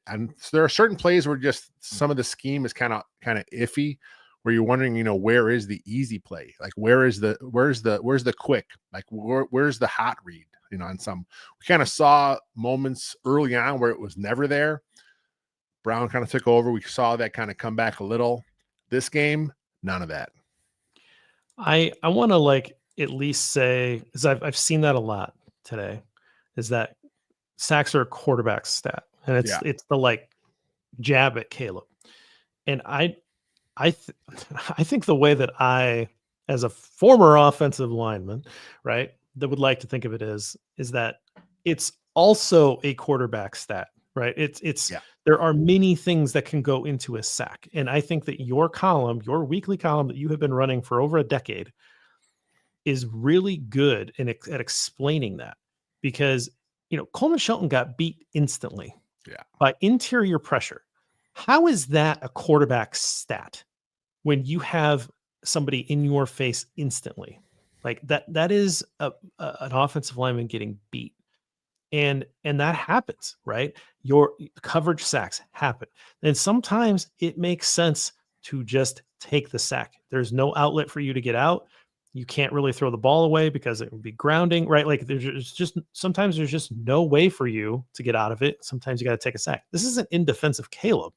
S2: and so there are certain plays where just some of the scheme is kind of iffy, where you're wondering, where is the easy play? Like where's the quick? Like where's the hot read? on some, we kind of saw moments early on where it was never there. Brown kind of took over. We saw that kind of come back a little. This game, none of that.
S1: I want to like at least say, because I've seen that a lot today, is that sacks are a quarterback stat, and it's the like jab at Caleb. And I think the way that I, as a former offensive lineman, right, that would like to think of it is that it's also a quarterback stat, right? It's there are many things that can go into a sack. And I think that your weekly column that you have been running for over a decade is really good at explaining that, because, Coleman Shelton got beat instantly by interior pressure. How is that a quarterback stat when you have somebody in your face instantly? Like that is an offensive lineman getting beat. And that happens, right? Your coverage sacks happen. And sometimes it makes sense to just take the sack. There's no outlet for you to get out. You can't really throw the ball away because it would be grounding, right? Like sometimes there's just no way for you to get out of it. Sometimes you got to take a sack. This isn't in defense of Caleb.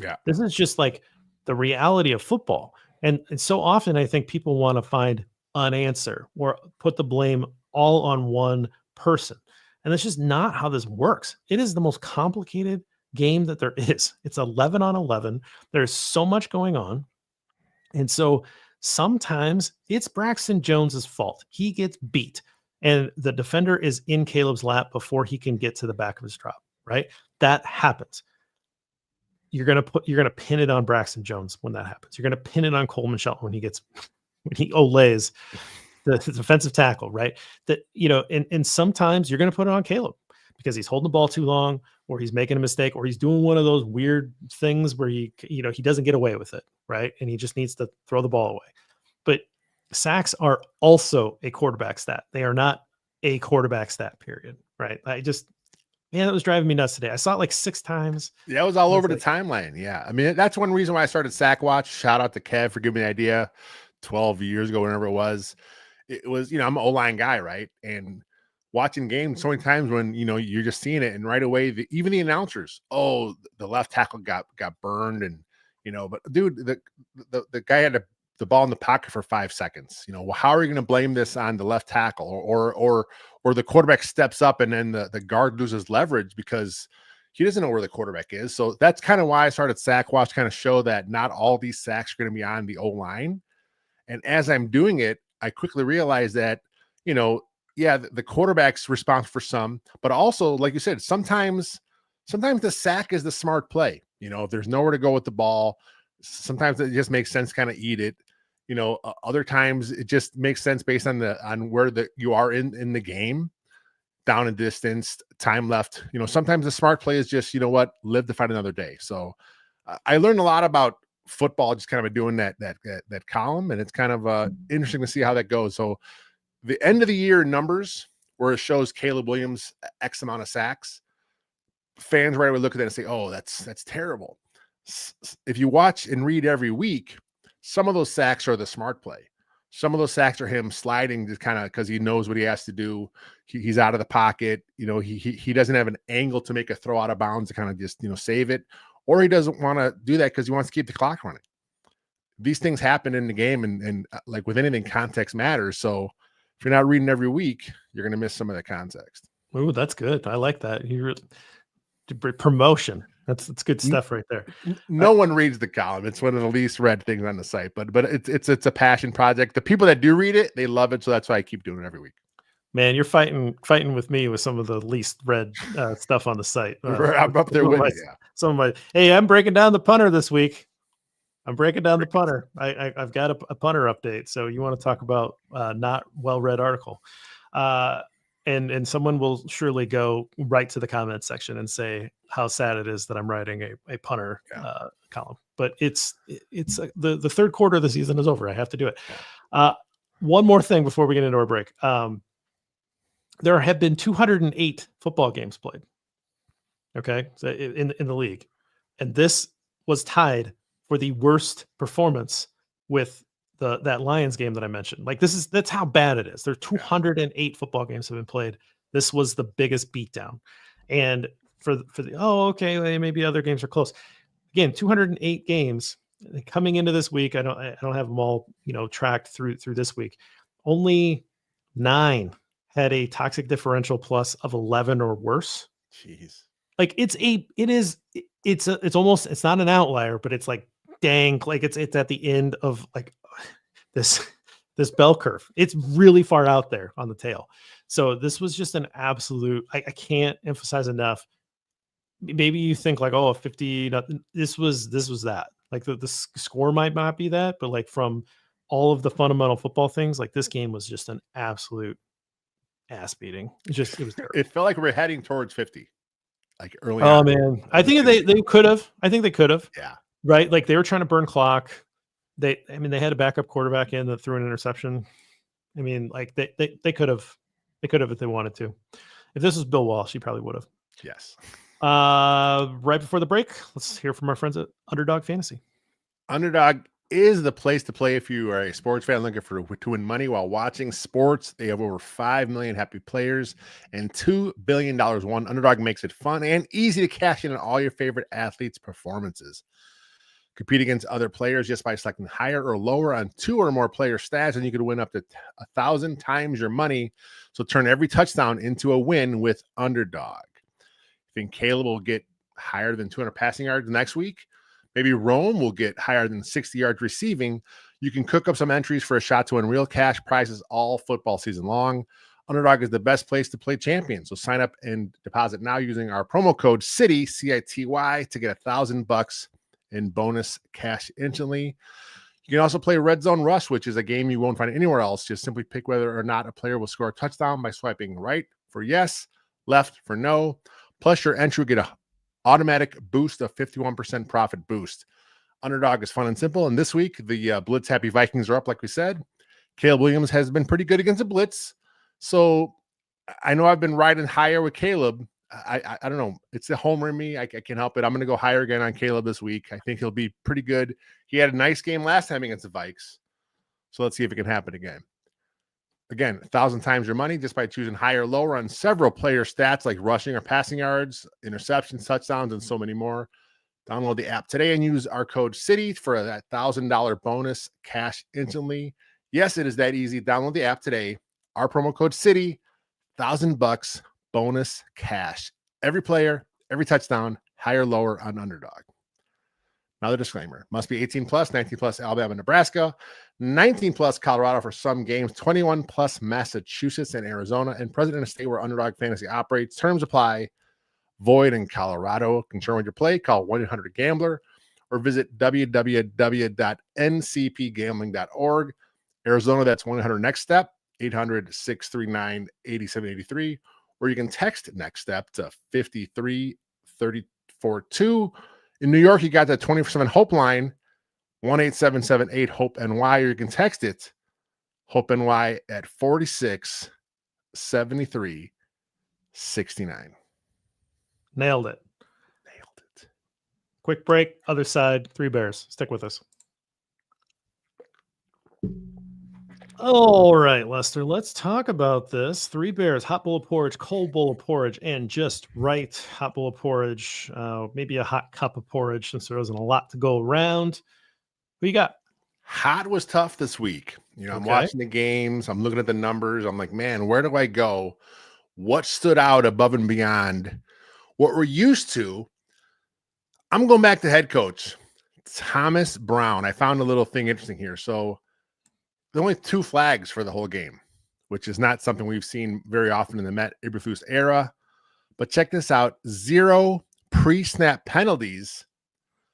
S2: Yeah.
S1: This is just like the reality of football. And so often I think people want to find an answer or put the blame all on one person. And that's just not how this works. It is the most complicated game that there is. It's 11 on 11. There's so much going on. And so sometimes it's Braxton Jones's fault. He gets beat and the defender is in Caleb's lap before he can get to the back of his drop, right? That happens. You're going to pin it on Braxton Jones when that happens. You're going to pin it on Coleman Shelton when he olays the defensive tackle, right? That, and sometimes you're going to put it on Caleb because he's holding the ball too long, or he's making a mistake, or he's doing one of those weird things where he doesn't get away with it, right? And he just needs to throw the ball away. But sacks are also a quarterback stat. They are not a quarterback stat, period, right? Man, that was driving me nuts today. I saw it like 6 times.
S2: Yeah, it was all over the timeline. Yeah. I mean, that's one reason why I started Sack Watch. Shout out to Kev for giving me the idea 12 years ago, whenever it was. It was, I'm an O-line guy, right? And watching games so many times when, you're just seeing it, and right away, even the announcers, the left tackle got burned, and, but dude, the guy had the ball in the pocket for 5 seconds. How are you going to blame this on the left tackle or the quarterback steps up and then the guard loses leverage because he doesn't know where the quarterback is? So that's kind of why I started Sack Watch, kind of show that not all these sacks are going to be on the O-line. And as I'm doing it, I quickly realized that, the quarterback's responsible for some, but also, like you said, sometimes the sack is the smart play. If there's nowhere to go with the ball, sometimes it just makes sense to kind of eat it. Other times it just makes sense based on where you are in the game, down and distance, time left. Sometimes the smart play is just, live to fight another day. So I learned a lot about football just kind of doing that column, and it's kind of interesting to see how that goes. So the end of the year numbers where it shows Caleb Williams X amount of sacks, fans right away look at that and say, oh, that's terrible. If you watch and read every week, some of those sacks are the smart play. Some of those sacks are him sliding just kind of because he knows what he has to do. He's out of the pocket. He doesn't have an angle to make a throw out of bounds to kind of just, save it. Or he doesn't want to do that because he wants to keep the clock running. These things happen in the game, and like with anything, context matters. So if you're not reading every week, you're going to miss some of the context.
S1: Ooh, that's good. I like that. Promotion. That's good stuff right there.
S2: No one reads the column. It's one of the least read things on the site, but it's a passion project. The people that do read it, they love it. So that's why I keep doing it every week.
S1: Man, you're fighting with me with some of the least read stuff on the site.
S2: I'm up there with you.
S1: Hey, I'm breaking down the punter this week. I'm breaking down the punter. I've got a punter update. So you want to talk about not well-read article. And someone will surely go right to the comment section and say how sad it is that I'm writing a punter column. But it's the third quarter of the season is over. I have to do it. One more thing before we get into our break. There have been 208 football games played. Okay, so in the league, and this was tied for the worst performance with that Lions game that I mentioned. Like that's how bad it is. There are 208 football games have been played This was the biggest beatdown. And for the okay, maybe other games are close. Again, 208 games coming into this week. I don't have them all, tracked through this week. Only 9 had a toxic differential plus of 11 or worse.
S2: Jeez.
S1: Like it's not an outlier, but it's like, dang, like it's at the end of like this bell curve. It's really far out there on the tail. So this was just an absolute, I can't emphasize enough. Maybe you think like, oh, 50, this was that. Like the score might not be that, but like from all of the fundamental football things, like this game was just an absolute ass beating. It was terrible.
S2: It felt like we're heading towards 50. Like early
S1: on.
S2: Oh
S1: man. I think they could have. I think they could have.
S2: Yeah.
S1: Right. Like they were trying to burn clock. They had a backup quarterback in that threw an interception. I mean, like they could have if they wanted to. If this was Bill Walsh, he probably would have.
S2: Yes.
S1: Right before the break, let's hear from our friends at Underdog Fantasy.
S2: Underdog is the place to play if you are a sports fan looking to win money while watching sports. They have over 5 million happy players and $2 billion won. Underdog makes it fun and easy to cash in on all your favorite athletes' performances. Compete against other players just by selecting higher or lower on 2 or more player stats, and you could win up to 1,000 times your money. So turn every touchdown into a win with Underdog. You think Caleb will get higher than 200 passing yards next week? Maybe Rome will get higher than 60 yards receiving. You can cook up some entries for a shot to win real cash prizes all football season long. Underdog is the best place to play champions. So sign up and deposit now using our promo code CITY, CITY, to get $1,000 in bonus cash instantly. You can also play Red Zone Rush, which is a game you won't find anywhere else. Just simply pick whether or not a player will score a touchdown by swiping right for yes, left for no. Plus, your entry will get an automatic boost of 51% profit boost. Underdog is fun and simple. And this week, the Blitz Happy Vikings are up, like we said. Caleb Williams has been pretty good against the Blitz. So I know I've been riding higher with Caleb. I don't know. It's the homer in me. I can't help it. I'm going to go higher again on Caleb this week. I think he'll be pretty good. He had a nice game last time against the Vikes. So let's see if it can happen again. Again, 1,000 times your money just by choosing higher or lower on several player stats like rushing or passing yards, interceptions, touchdowns, and so many more. Download the app today and use our code CITY for that $1,000 bonus cash instantly. Yes, it is that easy. Download the app today. Our promo code CITY, $1,000 bonus cash. Every player, every touchdown, higher or lower on Underdog. Another disclaimer, must be 18 plus, 19 plus Alabama, Nebraska, 19 plus Colorado for some games, 21 plus Massachusetts and Arizona, and present in a state where Underdog Fantasy operates. Terms apply. Void in Colorado. Concerned with your play, call 1-800-GAMBLER or visit www.ncpgambling.org. Arizona, that's 1-800-NEXT STEP, 800-639-8783, or you can text NEXT STEP to 53342. In New York, you got the 24/7 Hope line, 1-877-8-HOPE-NY, or you can text it, HOPE-NY, at 467369.
S1: Nailed it. Quick break. Other side, 3 Bears. Stick with us. All right, Lester, let's talk about this. 3 Bears, hot bowl of porridge, cold bowl of porridge, and just right hot bowl of porridge. Maybe a hot cup of porridge since there wasn't a lot to go around. Who you got?
S2: Hot was tough this week. I'm watching the games. I'm looking at the numbers. I'm like, man, where do I go? What stood out above and beyond what we're used to? I'm going back to head coach Thomas Brown. I found a little thing interesting here. So there are only 2 flags for the whole game, which is not something we've seen very often in the Matt Eberflus era. But check this out. 0 pre-snap penalties.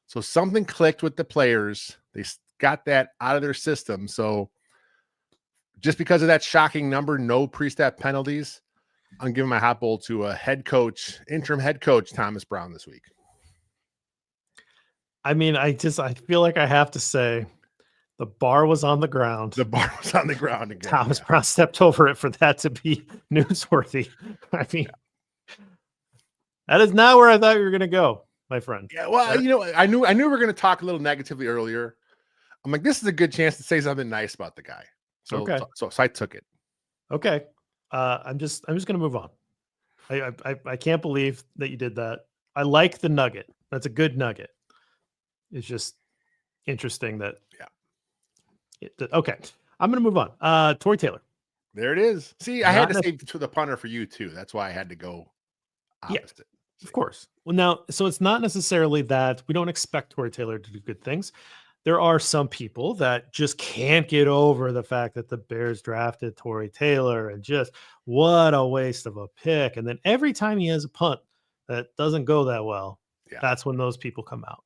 S2: So something clicked with the players. They got that out of their system. So just because of that shocking number, no pre-snap penalties, I'm giving my hot bowl to a interim head coach, Thomas Brown this week.
S1: I mean, I feel like I have to say the bar was on the ground.
S2: The bar was on the ground again.
S1: Thomas Brown stepped over it for that to be newsworthy. I mean, that is not where I thought you were going to go, my friend.
S2: Yeah, well, I knew we were going to talk a little negatively earlier. I'm like, this is a good chance to say something nice about the guy. So I took it.
S1: Okay. I'm just going to move on. I can't believe that you did that. I like the nugget. That's a good nugget. It's just interesting that.
S2: Yeah.
S1: Okay. I'm going to move on. Tory Taylor.
S2: There it is. See, I had
S1: Not
S2: to
S1: nec-
S2: save to the punter for you too. That's why I had to go
S1: Yeah,
S2: opposite.
S1: of course. Well, now, so it's not necessarily that we don't expect Tory Taylor to do good things. There are some people that just can't get over the fact that the Bears drafted Tory Taylor and just what a waste of a pick. And then every time he has a punt that doesn't go that well,
S2: Yeah.
S1: that's when those people come out.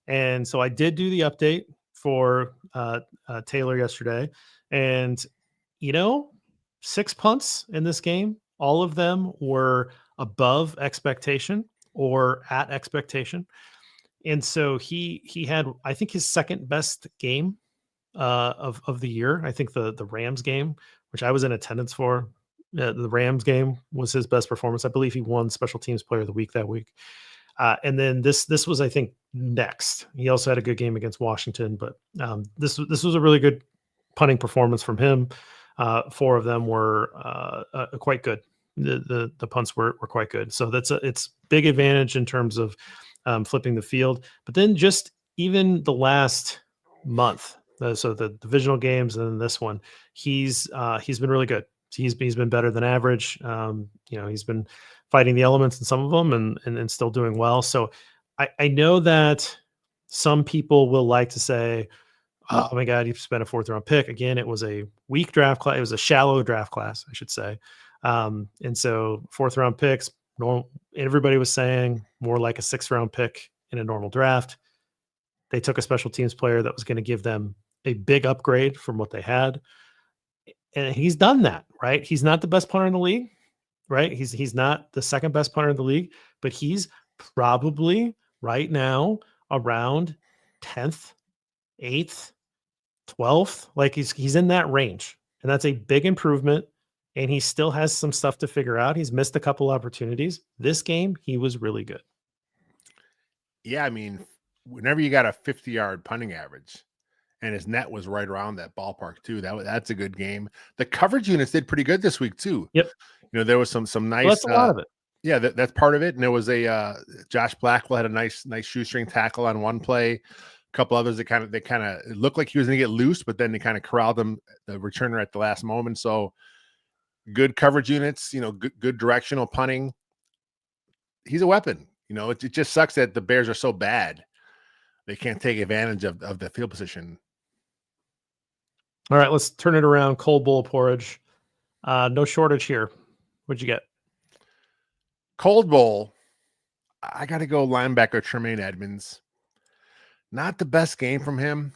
S1: And so I did do the update for Taylor yesterday. And, 6 punts in this game, all of them were above expectation or at expectation. And so he had, I think, his second best game of the year. I think the Rams game, which I was in attendance for, the Rams game was his best performance. I believe he won Special Teams Player of the Week that week. And then this was, I think, next. He also had a good game against Washington, but this was a really good punting performance from him. 4 of them were quite good. The punts were quite good. So it's big advantage in terms of flipping the field. But then just even the last month, so the divisional games and then this one, he's been really good. He's been better than average. He's been fighting the elements in some of them and still doing well. So I know that some people will like to say, oh my God, you spent a 4th round pick. Again, it was a weak draft class. It was a shallow draft class, I should say. And so 4th round picks, everybody was saying more like a 6th round pick in a normal draft. They took a special teams player that was going to give them a big upgrade from what they had. And he's done that, right? He's not the best punter in the league, right? He's not the second best punter in the league, but he's probably right now around 10th, 8th, 12th. Like he's in that range. And that's a big improvement. And he still has some stuff to figure out. He's missed a couple opportunities. This game, he was really good.
S2: Yeah, I mean, whenever you got a 50-yard punting average, and his net was right around that ballpark too. That's a good game. The coverage units did pretty good this week too.
S1: Yep.
S2: There was some nice.
S1: Well, that's a lot of it.
S2: Yeah, that's part of it. And there was a Josh Blackwell had a nice shoestring tackle on one play. A couple others that kind of looked like he was going to get loose, but then they kind of corralled him, the returner, at the last moment. So good coverage units. Good directional punting. He's a weapon. It just sucks that the Bears are so bad they can't take advantage of the field position.
S1: All right, let's turn it around. Cold bowl porridge. No shortage here. What'd you get?
S2: Cold bowl. I got to go linebacker Tremaine Edmonds. Not the best game from him.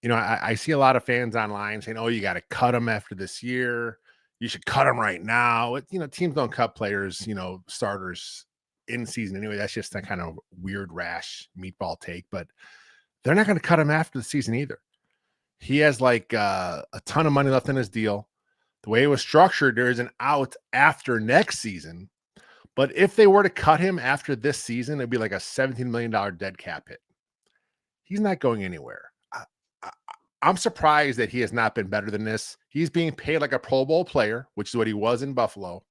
S2: I see a lot of fans online saying, "Oh, you got to cut him after this year. You should cut him right now." Teams don't cut players, starters in season anyway. That's just that kind of weird, rash meatball take. But they're not going to cut him after the season either. He has like a ton of money left in his deal. The way it was structured, there is an out after next season. But if they were to cut him after this season, it'd be like a $17 million dead cap hit. He's not going anywhere. I'm surprised that he has not been better than this. He's being paid like a Pro Bowl player, which is what he was in Buffalo.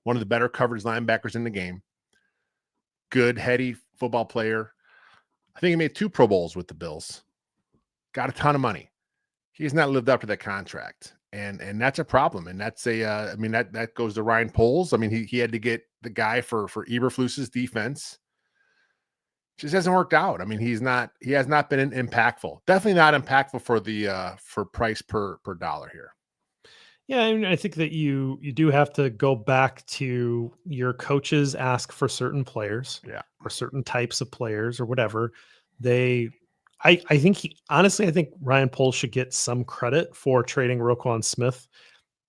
S2: One of the better coverage linebackers in the game. Good, heady football player. I think he made 2 Pro Bowls with the Bills. Got a ton of money. He's not lived up to that contract. And that's a problem. And that's that goes to Ryan Poles. I mean, he had to get the guy for Eberflus's defense. Just hasn't worked out. I mean, he has not been impactful. Definitely not impactful for price per dollar here.
S1: Yeah, I mean, I think that you do have to go back to your coaches ask for certain players, or certain types of players or whatever. I think Ryan Poles should get some credit for trading Roquan Smith,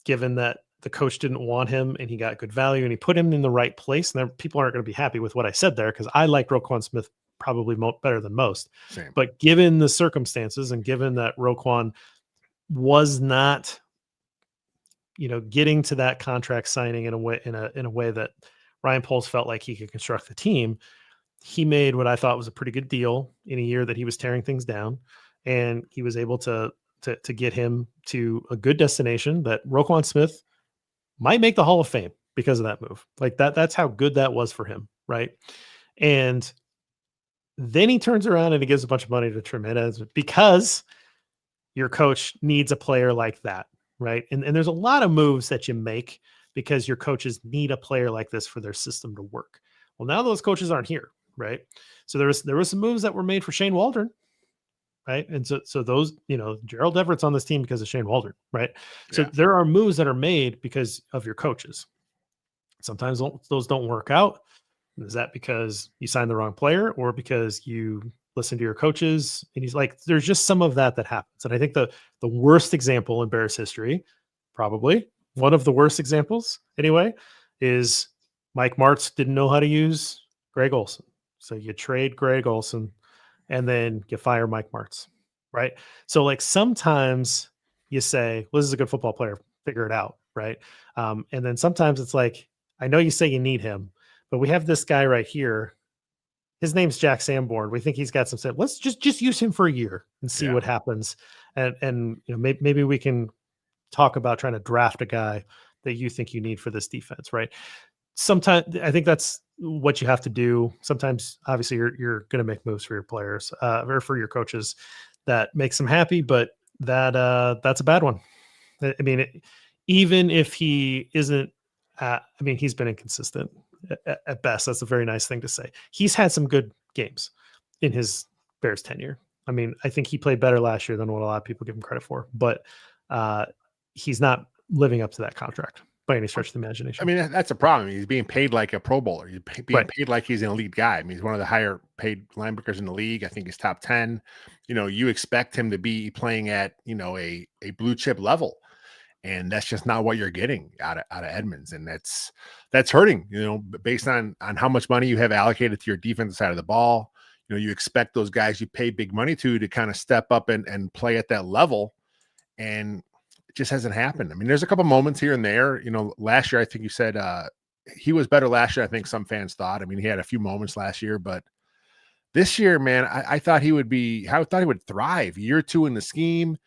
S1: given that the coach didn't want him and he got good value and he put him in the right place. And people aren't going to be happy with what I said there because I like Roquan Smith probably better than most.
S2: Same.
S1: But given the circumstances and given that Roquan was not, getting to that contract signing in a way that Ryan Poles felt like he could construct the team, he made what I thought was a pretty good deal in a year that he was tearing things down, and he was able to get him to a good destination that Roquan Smith might make the Hall of Fame. because of that move. Like that's how good that was for him, right? And then he turns around and he gives a bunch of money to Tremendez because your coach needs a player like that, right? And there's a lot of moves that you make because your coaches need a player like this for their system to work. Well, now those coaches aren't here, right? So there was some moves that were made for Shane Waldron, right? And so those, Gerald Everett's on this team because of Shane Waldron, right? So
S2: Yeah.
S1: there are moves that are made because of your coaches. Sometimes those don't work out. Is that because you signed the wrong player or because you listen to your coaches? And he's like, there's just some of that happens. And I think the worst example in Bears history, probably one of the worst examples anyway, is Mike Martz didn't know how to use Greg Olson. So you trade Greg Olson and then you fire Mike Martz, right? So like sometimes you say, well, this is a good football player, figure it out, right? And then sometimes it's like, I know you say you need him, but we have this guy right here. His name's Jack Sanborn. We think he's got some sense. Let's just use him for a year and see what happens. And maybe we can talk about trying to draft a guy that you think you need for this defense, right? Sometimes I think that's what you have to do. Sometimes, obviously, you're going to make moves for your players or for your coaches that makes them happy, but that's a bad one. I mean, even if he isn't, he's been inconsistent at best. That's a very nice thing to say. He's had some good games in his Bears tenure. I mean, I think he played better last year than what a lot of people give him credit for, but he's not living up to that contract by any stretch of the imagination.
S2: I mean, that's a problem. He's being paid like a Pro Bowler. He's being paid like he's an elite guy. I mean, he's one of the higher paid linebackers in the league. I think he's top 10. You expect him to be playing at, a blue chip level. And that's just not what you're getting out of Edmonds. And that's hurting, based on how much money you have allocated to your defensive side of the ball. You expect those guys you pay big money to kind of step up and play at that level. And it just hasn't happened. I mean, there's a couple moments here and there. Last year, I think you said he was better last year. I think some fans thought. I mean, he had a few moments last year, but this year, man, I thought he would thrive. Year 2 in the scheme.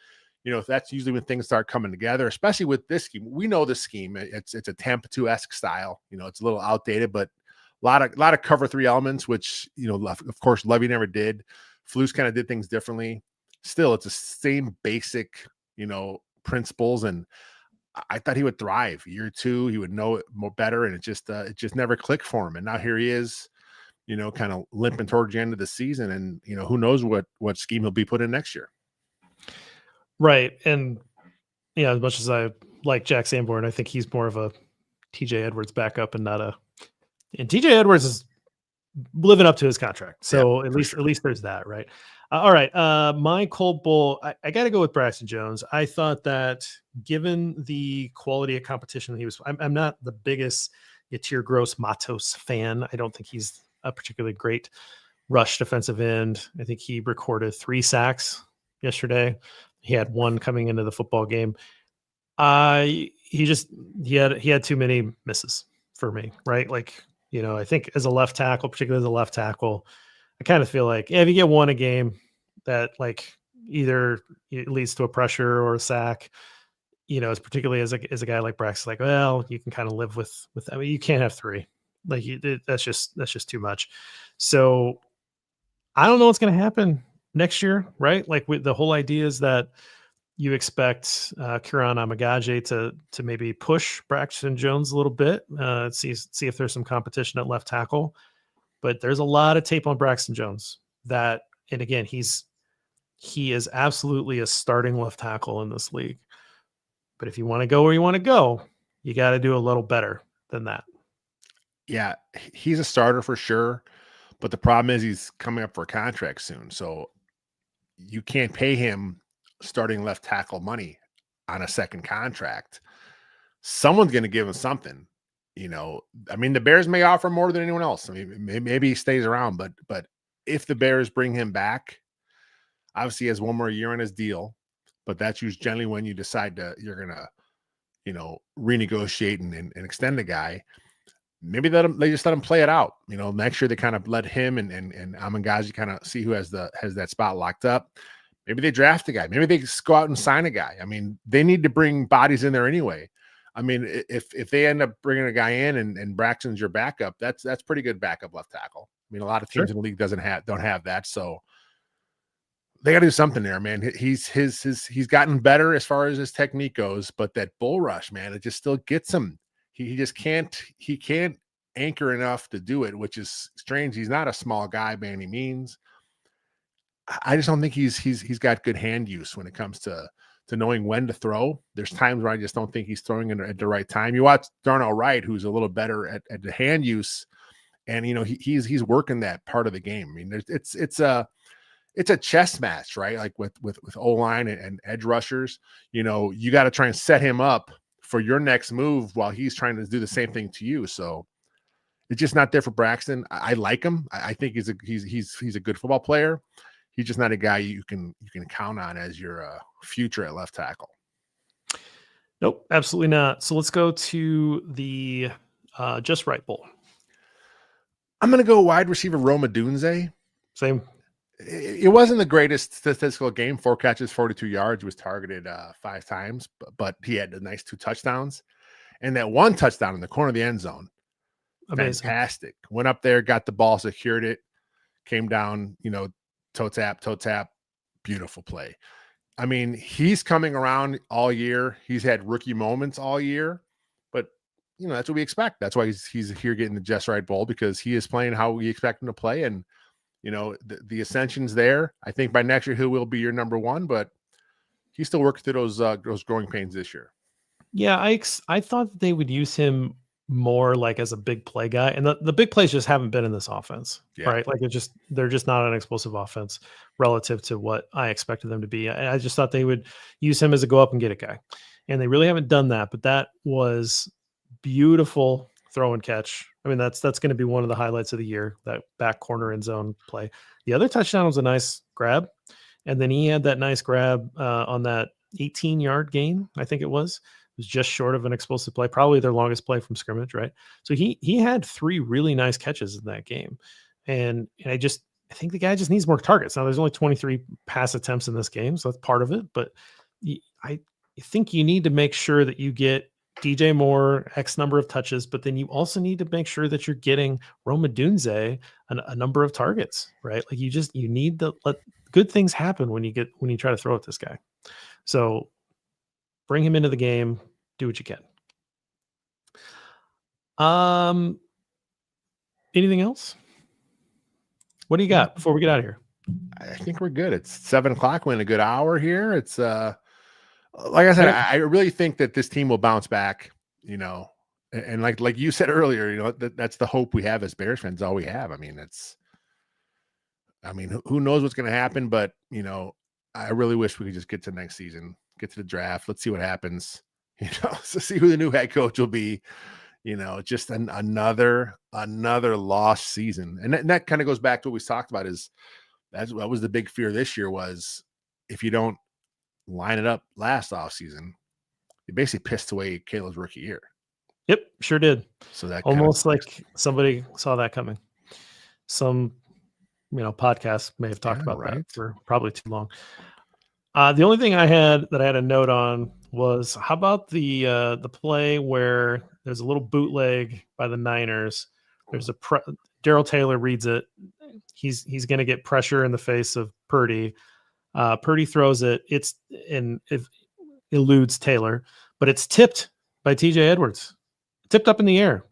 S2: That's usually when things start coming together, especially with this scheme. We know the scheme. It's a Tampa 2-esque style. It's a little outdated, but a lot of cover 3 elements, which, of course, Lovey never did. Flus kind of did things differently. Still, it's the same basic, principles. And I thought he would thrive. Year 2, he would know it more better. And it just never clicked for him. And now here he is, kind of limping towards the end of the season. And, who knows what scheme he'll be put in next year.
S1: Right. And as much as I like Jack Sanborn, I think he's more of a TJ Edwards backup and and TJ Edwards is living up to his contract. So at least there's that. Right. All right. My cold bull, I got to go with Braxton Jones. I thought that given the quality of competition that he was, I'm not the biggest Yatir Gross-Matos fan. I don't think he's a particularly great rush defensive end. I think he recorded 3 sacks yesterday. He had 1 coming into the football game. He had too many misses for me, right? Like, I think as a left tackle, particularly as a left tackle, I kind of feel like if you get 1 a game that like either it leads to a pressure or a sack, as particularly as a guy like Brax, like, well, you can kind of live with, I mean, you can't have 3. Like that's just too much. So I don't know what's going to happen next year, right? Like the whole idea is that you expect Kiran Amagaje to maybe push Braxton Jones a little bit, see if there's some competition at left tackle. But there's a lot of tape on Braxton Jones and again, he is absolutely a starting left tackle in this league. But if you want to go where you want to go, you got to do a little better than that.
S2: Yeah, he's a starter for sure. But the problem is he's coming up for a contract soon. So you can't pay him starting left tackle money on a second contract. Someone's going to give him something, I mean, the Bears may offer more than anyone else. I mean, maybe he stays around, but if the Bears bring him back, obviously he has 1 more year on his deal, but that's usually generally when you decide you're going to, renegotiate and extend the guy. Maybe they just let him play it out. Next year they kind of let him and Amangazi kind of see who has that spot locked up. Maybe they draft a guy. Maybe they go out and sign a guy. I mean, they need to bring bodies in there anyway. I mean, if they end up bringing a guy in and Braxton's your backup, that's pretty good backup left tackle. I mean, a lot of teams in the league don't have that, so they got to do something there, man. He's gotten better as far as his technique goes, but that bull rush, man, it just still gets him. He just can't anchor enough to do it, which is strange. He's not a small guy by any means. I just don't think he's got good hand use when it comes to knowing when to throw. There's times where I just don't think he's throwing it at the right time. You watch Darnell Wright, who's a little better at the hand use, and he's working that part of the game. I mean, it's a chess match, right? Like with O-line and edge rushers. You got to try and set him up for your next move while he's trying to do the same thing to you. So it's just not there for Braxton. I like him. I think he's a good football player. He's just not a guy you can count on as your future at left tackle.
S1: Nope, absolutely not. So let's go to the Just Right Bowl.
S2: I'm going to go wide receiver Rome Odunze.
S1: Same.
S2: It wasn't the greatest statistical game. 4 catches, 42 yards. He was targeted 5 times, but he had a nice 2 touchdowns. And that 1 touchdown in the corner of the end zone. Amazing. Fantastic. Went up there, got the ball, secured it, came down, toe tap, beautiful play. I mean, he's coming around all year. He's had rookie moments all year, but that's what we expect. That's why he's here getting the Just Right Bowl, because he is playing how we expect him to play. And, the ascension's there. I think by next year, he will be your number 1, but he's still working through those growing pains this year.
S1: Yeah. I thought that they would use him more like as a big play guy, and the big plays just haven't been in this offense, right? Like they're just not an explosive offense relative to what I expected them to be. I just thought they would use him as a go up and get it guy, and they really haven't done that. But that was beautiful throw and catch. I mean, that's going to be one of the highlights of the year, that back corner end zone play. The other touchdown was a nice grab, and then he had that nice grab on that 18-yard gain, I think it was. It was just short of an explosive play, probably their longest play from scrimmage, right? So he had 3 really nice catches in that game. And I think the guy just needs more targets. Now, there's only 23 pass attempts in this game, so that's part of it. But I think you need to make sure that you get DJ Moore X number of touches, but then you also need to make sure that you're getting Rome Odunze a number of targets, right? Like you need to let good things happen when you try to throw at this guy. So bring him into the game, do what you can. Anything else? What do you got before we get out of here?
S2: I think we're good. It's 7:00. We're in a good hour here. It's like I said, I really think that this team will bounce back, and like you said earlier, that's the hope we have as Bears fans. All we have. I mean, who knows what's going to happen, but I really wish we could just get to next season, get to the draft. Let's see what happens, so see who the new head coach will be, just another lost season. And that kind of goes back to what we talked about that was the big fear this year was if you don't line it up last offseason, it basically pissed away Caleb's rookie year.
S1: Yep, sure did.
S2: So that
S1: almost like somebody saw that coming. Some, podcast may have talked about that for probably too long. The only thing I had a note on was, how about the play where there's a little bootleg by the Niners. There's Darrell Taylor reads it. He's going to get pressure in the face of Purdy. Purdy throws it. It eludes Taylor, but it's tipped by TJ Edwards. Tipped up in the air.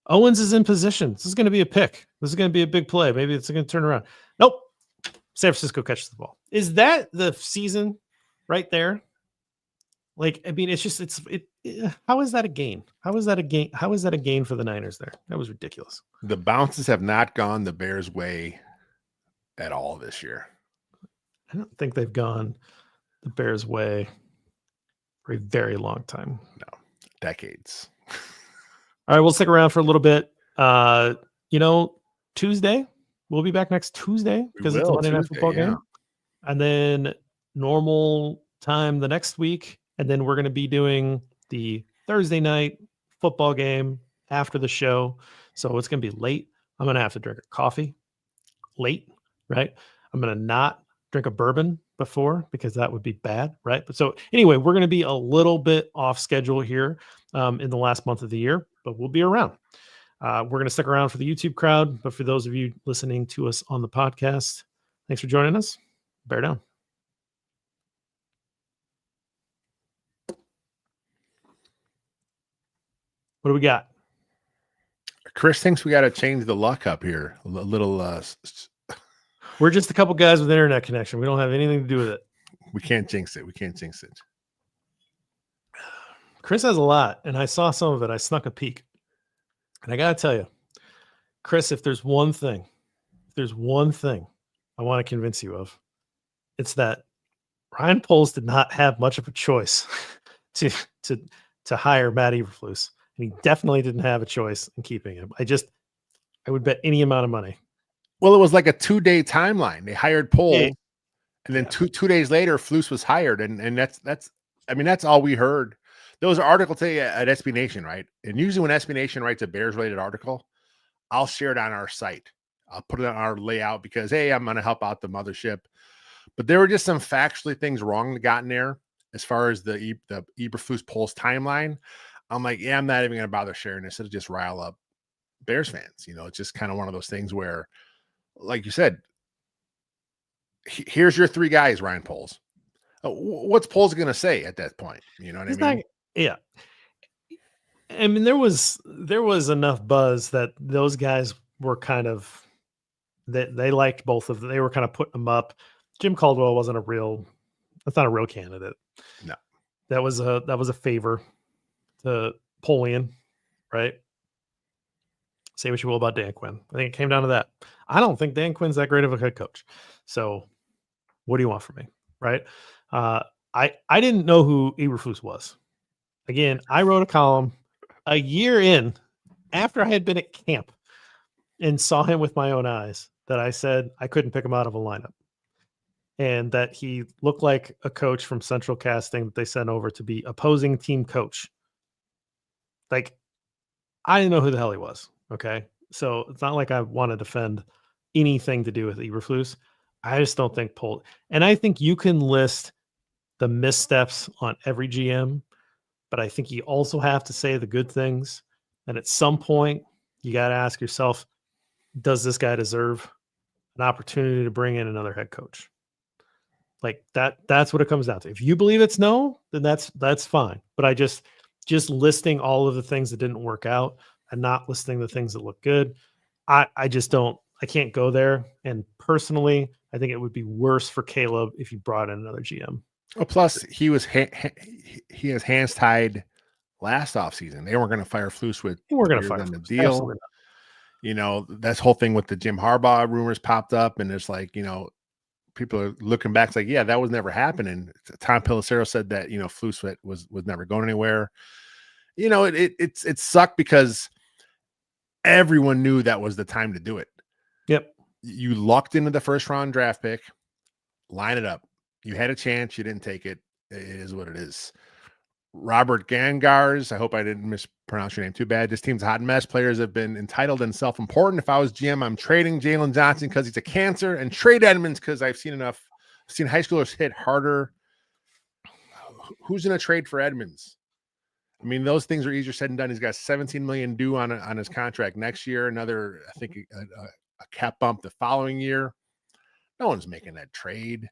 S1: Owens is in position. This is going to be a pick. This is going to be a big play. Maybe it's going to turn around. Nope. San Francisco catches the ball. Is that the season right there? Like, I mean, how is that a gain? How is that a gain? How is that a gain for the Niners there? That was ridiculous.
S2: The bounces have not gone the Bears' way at all this year.
S1: I don't think they've gone the Bears' way for a very long time.
S2: No, decades.
S1: All right, we'll stick around for a little bit. Tuesday, we'll be back next Tuesday because it's a Monday Night Football game. And then normal time the next week. And then we're going to be doing the Thursday night football game after the show. So it's going to be late. I'm going to have to drink a coffee late, right? I'm going to not drink a bourbon before because that would be bad, right? But so anyway, we're going to be a little bit off schedule here in the last month of the year, but we'll be around. We're going to stick around for the YouTube crowd, but for those of you listening to us on the podcast, thanks for joining us. Bear down. What do we got?
S2: Chris thinks we got to change the luck up here a little.
S1: We're just a couple guys with internet connection. We don't have anything to do with it.
S2: We can't jinx it. We can't jinx it.
S1: Chris has a lot, and I saw some of it. I snuck a peek. And I got to tell you, Chris, if there's one thing I want to convince you of, it's that Ryan Poles did not have much of a choice to hire Matt Eberflus. And he definitely didn't have a choice in keeping him. I would bet any amount of money.
S2: Well, it was like a 2-day timeline. They hired Poles,
S1: Yeah.
S2: and then two days later, Flus was hired, and that's all we heard. There was an article today at SB Nation, right? And usually when SB Nation writes a Bears-related article, I'll share it on our site. I'll put it on our layout because, hey, I'm going to help out the mothership. But there were just some factually things wrong that got in there as far as the Eberflus Poles timeline. I'm like, yeah, I'm not even going to bother sharing this. It'll just rile up Bears fans. It's just kind of one of those things where, like you said, here's your 3 guys, Ryan Poles. What's Poles going to say at that point? You know what I mean?
S1: Yeah. I mean, there was enough buzz that those guys were kind of, they liked both of them. They were kind of putting them up. Jim Caldwell that's not a real candidate.
S2: No.
S1: That was a favor to Polian, right? Say what you will about Dan Quinn. I think it came down to that. I don't think Dan Quinn's that great of a head coach. So what do you want from me? Right. I didn't know who Eberflus was. Again, I wrote a column a year in after I had been at camp and saw him with my own eyes that I said I couldn't pick him out of a lineup and that he looked like a coach from Central Casting that they sent over to be opposing team coach. Like, I didn't know who the hell he was. Okay. So it's not like I want to defend anything to do with Eberflus. I just don't think Poles. And I think you can list the missteps on every GM, but I think you also have to say the good things. And at some point, you got to ask yourself, does this guy deserve an opportunity to bring in another head coach? Like that's what it comes down to. If you believe it's no, then that's fine. But I just listing all of the things that didn't work out and not listing the things that look good. I can't go there. And personally, I think it would be worse for Caleb if you brought in another GM.
S2: Well, plus he has hands tied last offseason. They weren't going to fire Flus with the deal. That's whole thing with the Jim Harbaugh rumors popped up, and it's like, people are looking back. It's like, yeah, that was never happening. Tom Pelissero said that, Flus was never going anywhere. It sucked because everyone knew that was the time to do it.
S1: Yep.
S2: You locked into the first round draft pick, line it up. You had a chance. You didn't take it. It is what it is. Robert Gangars, I hope I didn't mispronounce your name too bad. This team's a hot mess. Players have been entitled and self-important. If I was GM, I'm trading Jalen Johnson because he's a cancer and trade Edmonds because I've seen high schoolers hit harder. Who's going to trade for Edmonds? I mean, those things are easier said than done. He's got $17 million due on his contract next year. Another, I think, a cap bump the following year. No one's making that trade.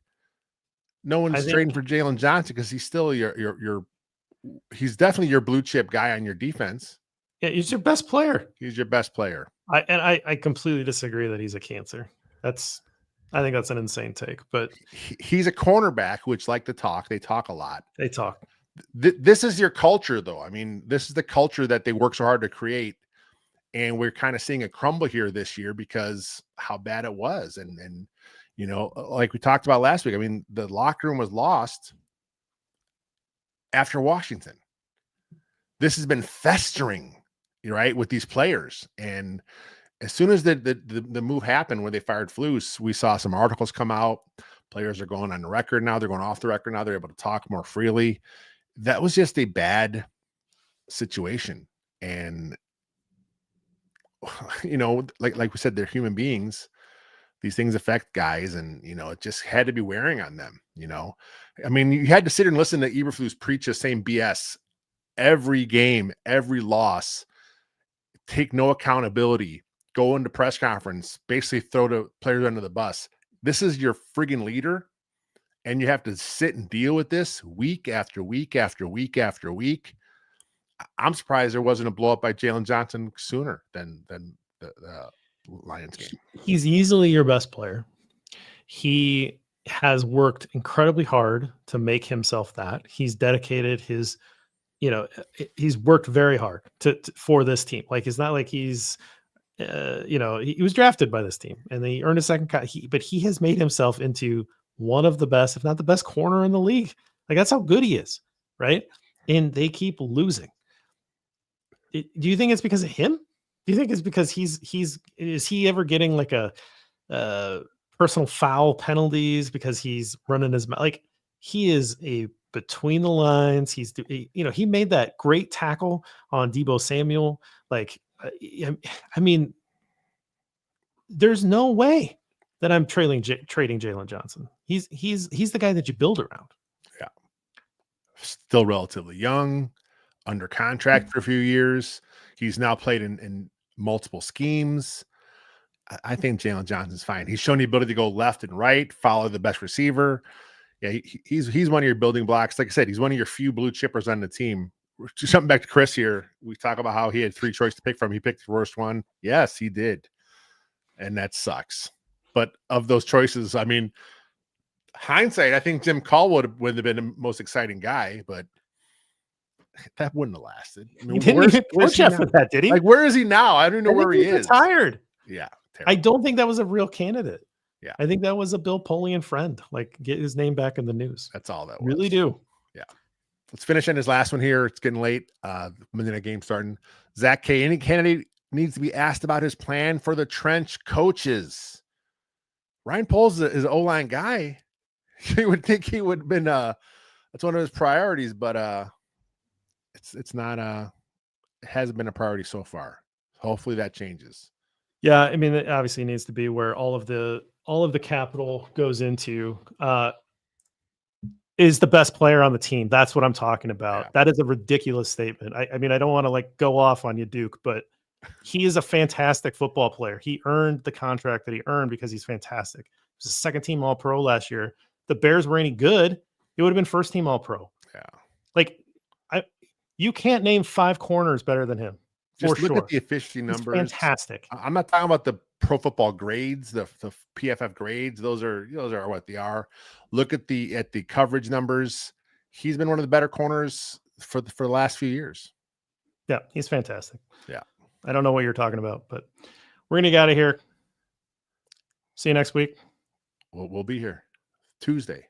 S2: No one's trading for Jalen Johnson because he's still he's definitely your blue chip guy on your defense.
S1: Yeah, he's your best player.
S2: He's your best player.
S1: I completely disagree that he's a cancer. I think that's an insane take, but
S2: he's a cornerback, which like to talk. They talk a lot.
S1: They talk.
S2: This is your culture, though. I mean, this is the culture that they work so hard to create. And we're kind of seeing a crumble here this year because how bad it was. And like we talked about last week, I mean, the locker room was lost after Washington. This has been festering, right, with these players. And as soon as the move happened where they fired Flus, we saw some articles come out. Players are going on the record now. They're going off the record now. They're able to talk more freely. That was just a bad situation. And, like we said, they're human beings. these things affect guys, and it just had to be wearing on them. I mean, you had to sit and listen to Eberflus preach the same BS every game, every loss, take no accountability, go into press conference, basically throw the players under the bus. This is your friggin' leader, and you have to sit and deal with this week after week after week after week. I'm surprised there wasn't a blow up by Jalen Johnson sooner than the Lions game.
S1: He's easily your best player. He has worked incredibly hard to make himself that. He's dedicated his, he's worked very hard for this team. Like, it's not like he's, he was drafted by this team and he earned a second cut. But he has made himself into one of the best, if not the best corner in the league. Like, that's how good he is, right? And they keep losing. Do you think it's because of him? Do you think it's because is he ever getting like a personal foul penalties because he's running his mouth? Like, he is a between the lines. He made that great tackle on Deebo Samuel. Like, I mean, there's no way that I'm trading Jalen Johnson. He's the guy that you build around.
S2: Yeah. Still relatively young, under contract for a few years. He's now played in multiple schemes. I think Jalen Johnson's fine. He's shown the ability to go left and right, follow the best receiver. Yeah, he's one of your building blocks. Like I said, he's one of your few blue chippers on the team. Just jumping back to Chris here, we talk about how he had 3 choices to pick from. He picked the worst one. Yes, he did. And that sucks. But of those choices, I mean, hindsight, I think Jim Caldwell would have been the most exciting guy, but that wouldn't have lasted. I mean,
S1: He didn't even coach after that, did he?
S2: Like, where is he now? I don't know where he is.
S1: Retired.
S2: Yeah.
S1: Terrible. I don't think that was a real candidate.
S2: Yeah.
S1: I think that was a Bill Polian friend. Like, get his name back in the news.
S2: That's all that was.
S1: Really do.
S2: Yeah. Let's finish in his last one here. It's getting late. Monday night game starting. Zach K. Any candidate needs to be asked about his plan for the trench coaches. Ryan Poles is an O-line guy. You would think he would have been that's one of his priorities, but it's not it hasn't been a priority so far. Hopefully that changes.
S1: Yeah, I mean, it obviously needs to be where all of the capital goes into is the best player on the team. That's what I'm talking about. Yeah. That is a ridiculous statement. I mean, I don't want to like go off on you, Duke, but he is a fantastic football player. He earned the contract that he earned because he's fantastic. He was a second team All-Pro last year. The Bears were any good, he would have been first team All-Pro.
S2: Yeah.
S1: Like, you can't name 5 corners better than him.
S2: Just look at the efficiency numbers.
S1: Fantastic.
S2: I'm not talking about the pro football grades, the PFF grades. Those are what they are. Look at the coverage numbers. He's been one of the better corners for the last few years.
S1: Yeah, he's fantastic.
S2: Yeah.
S1: I don't know what you're talking about, but we're gonna get out of here. See you next week.
S2: We'll be here Tuesday.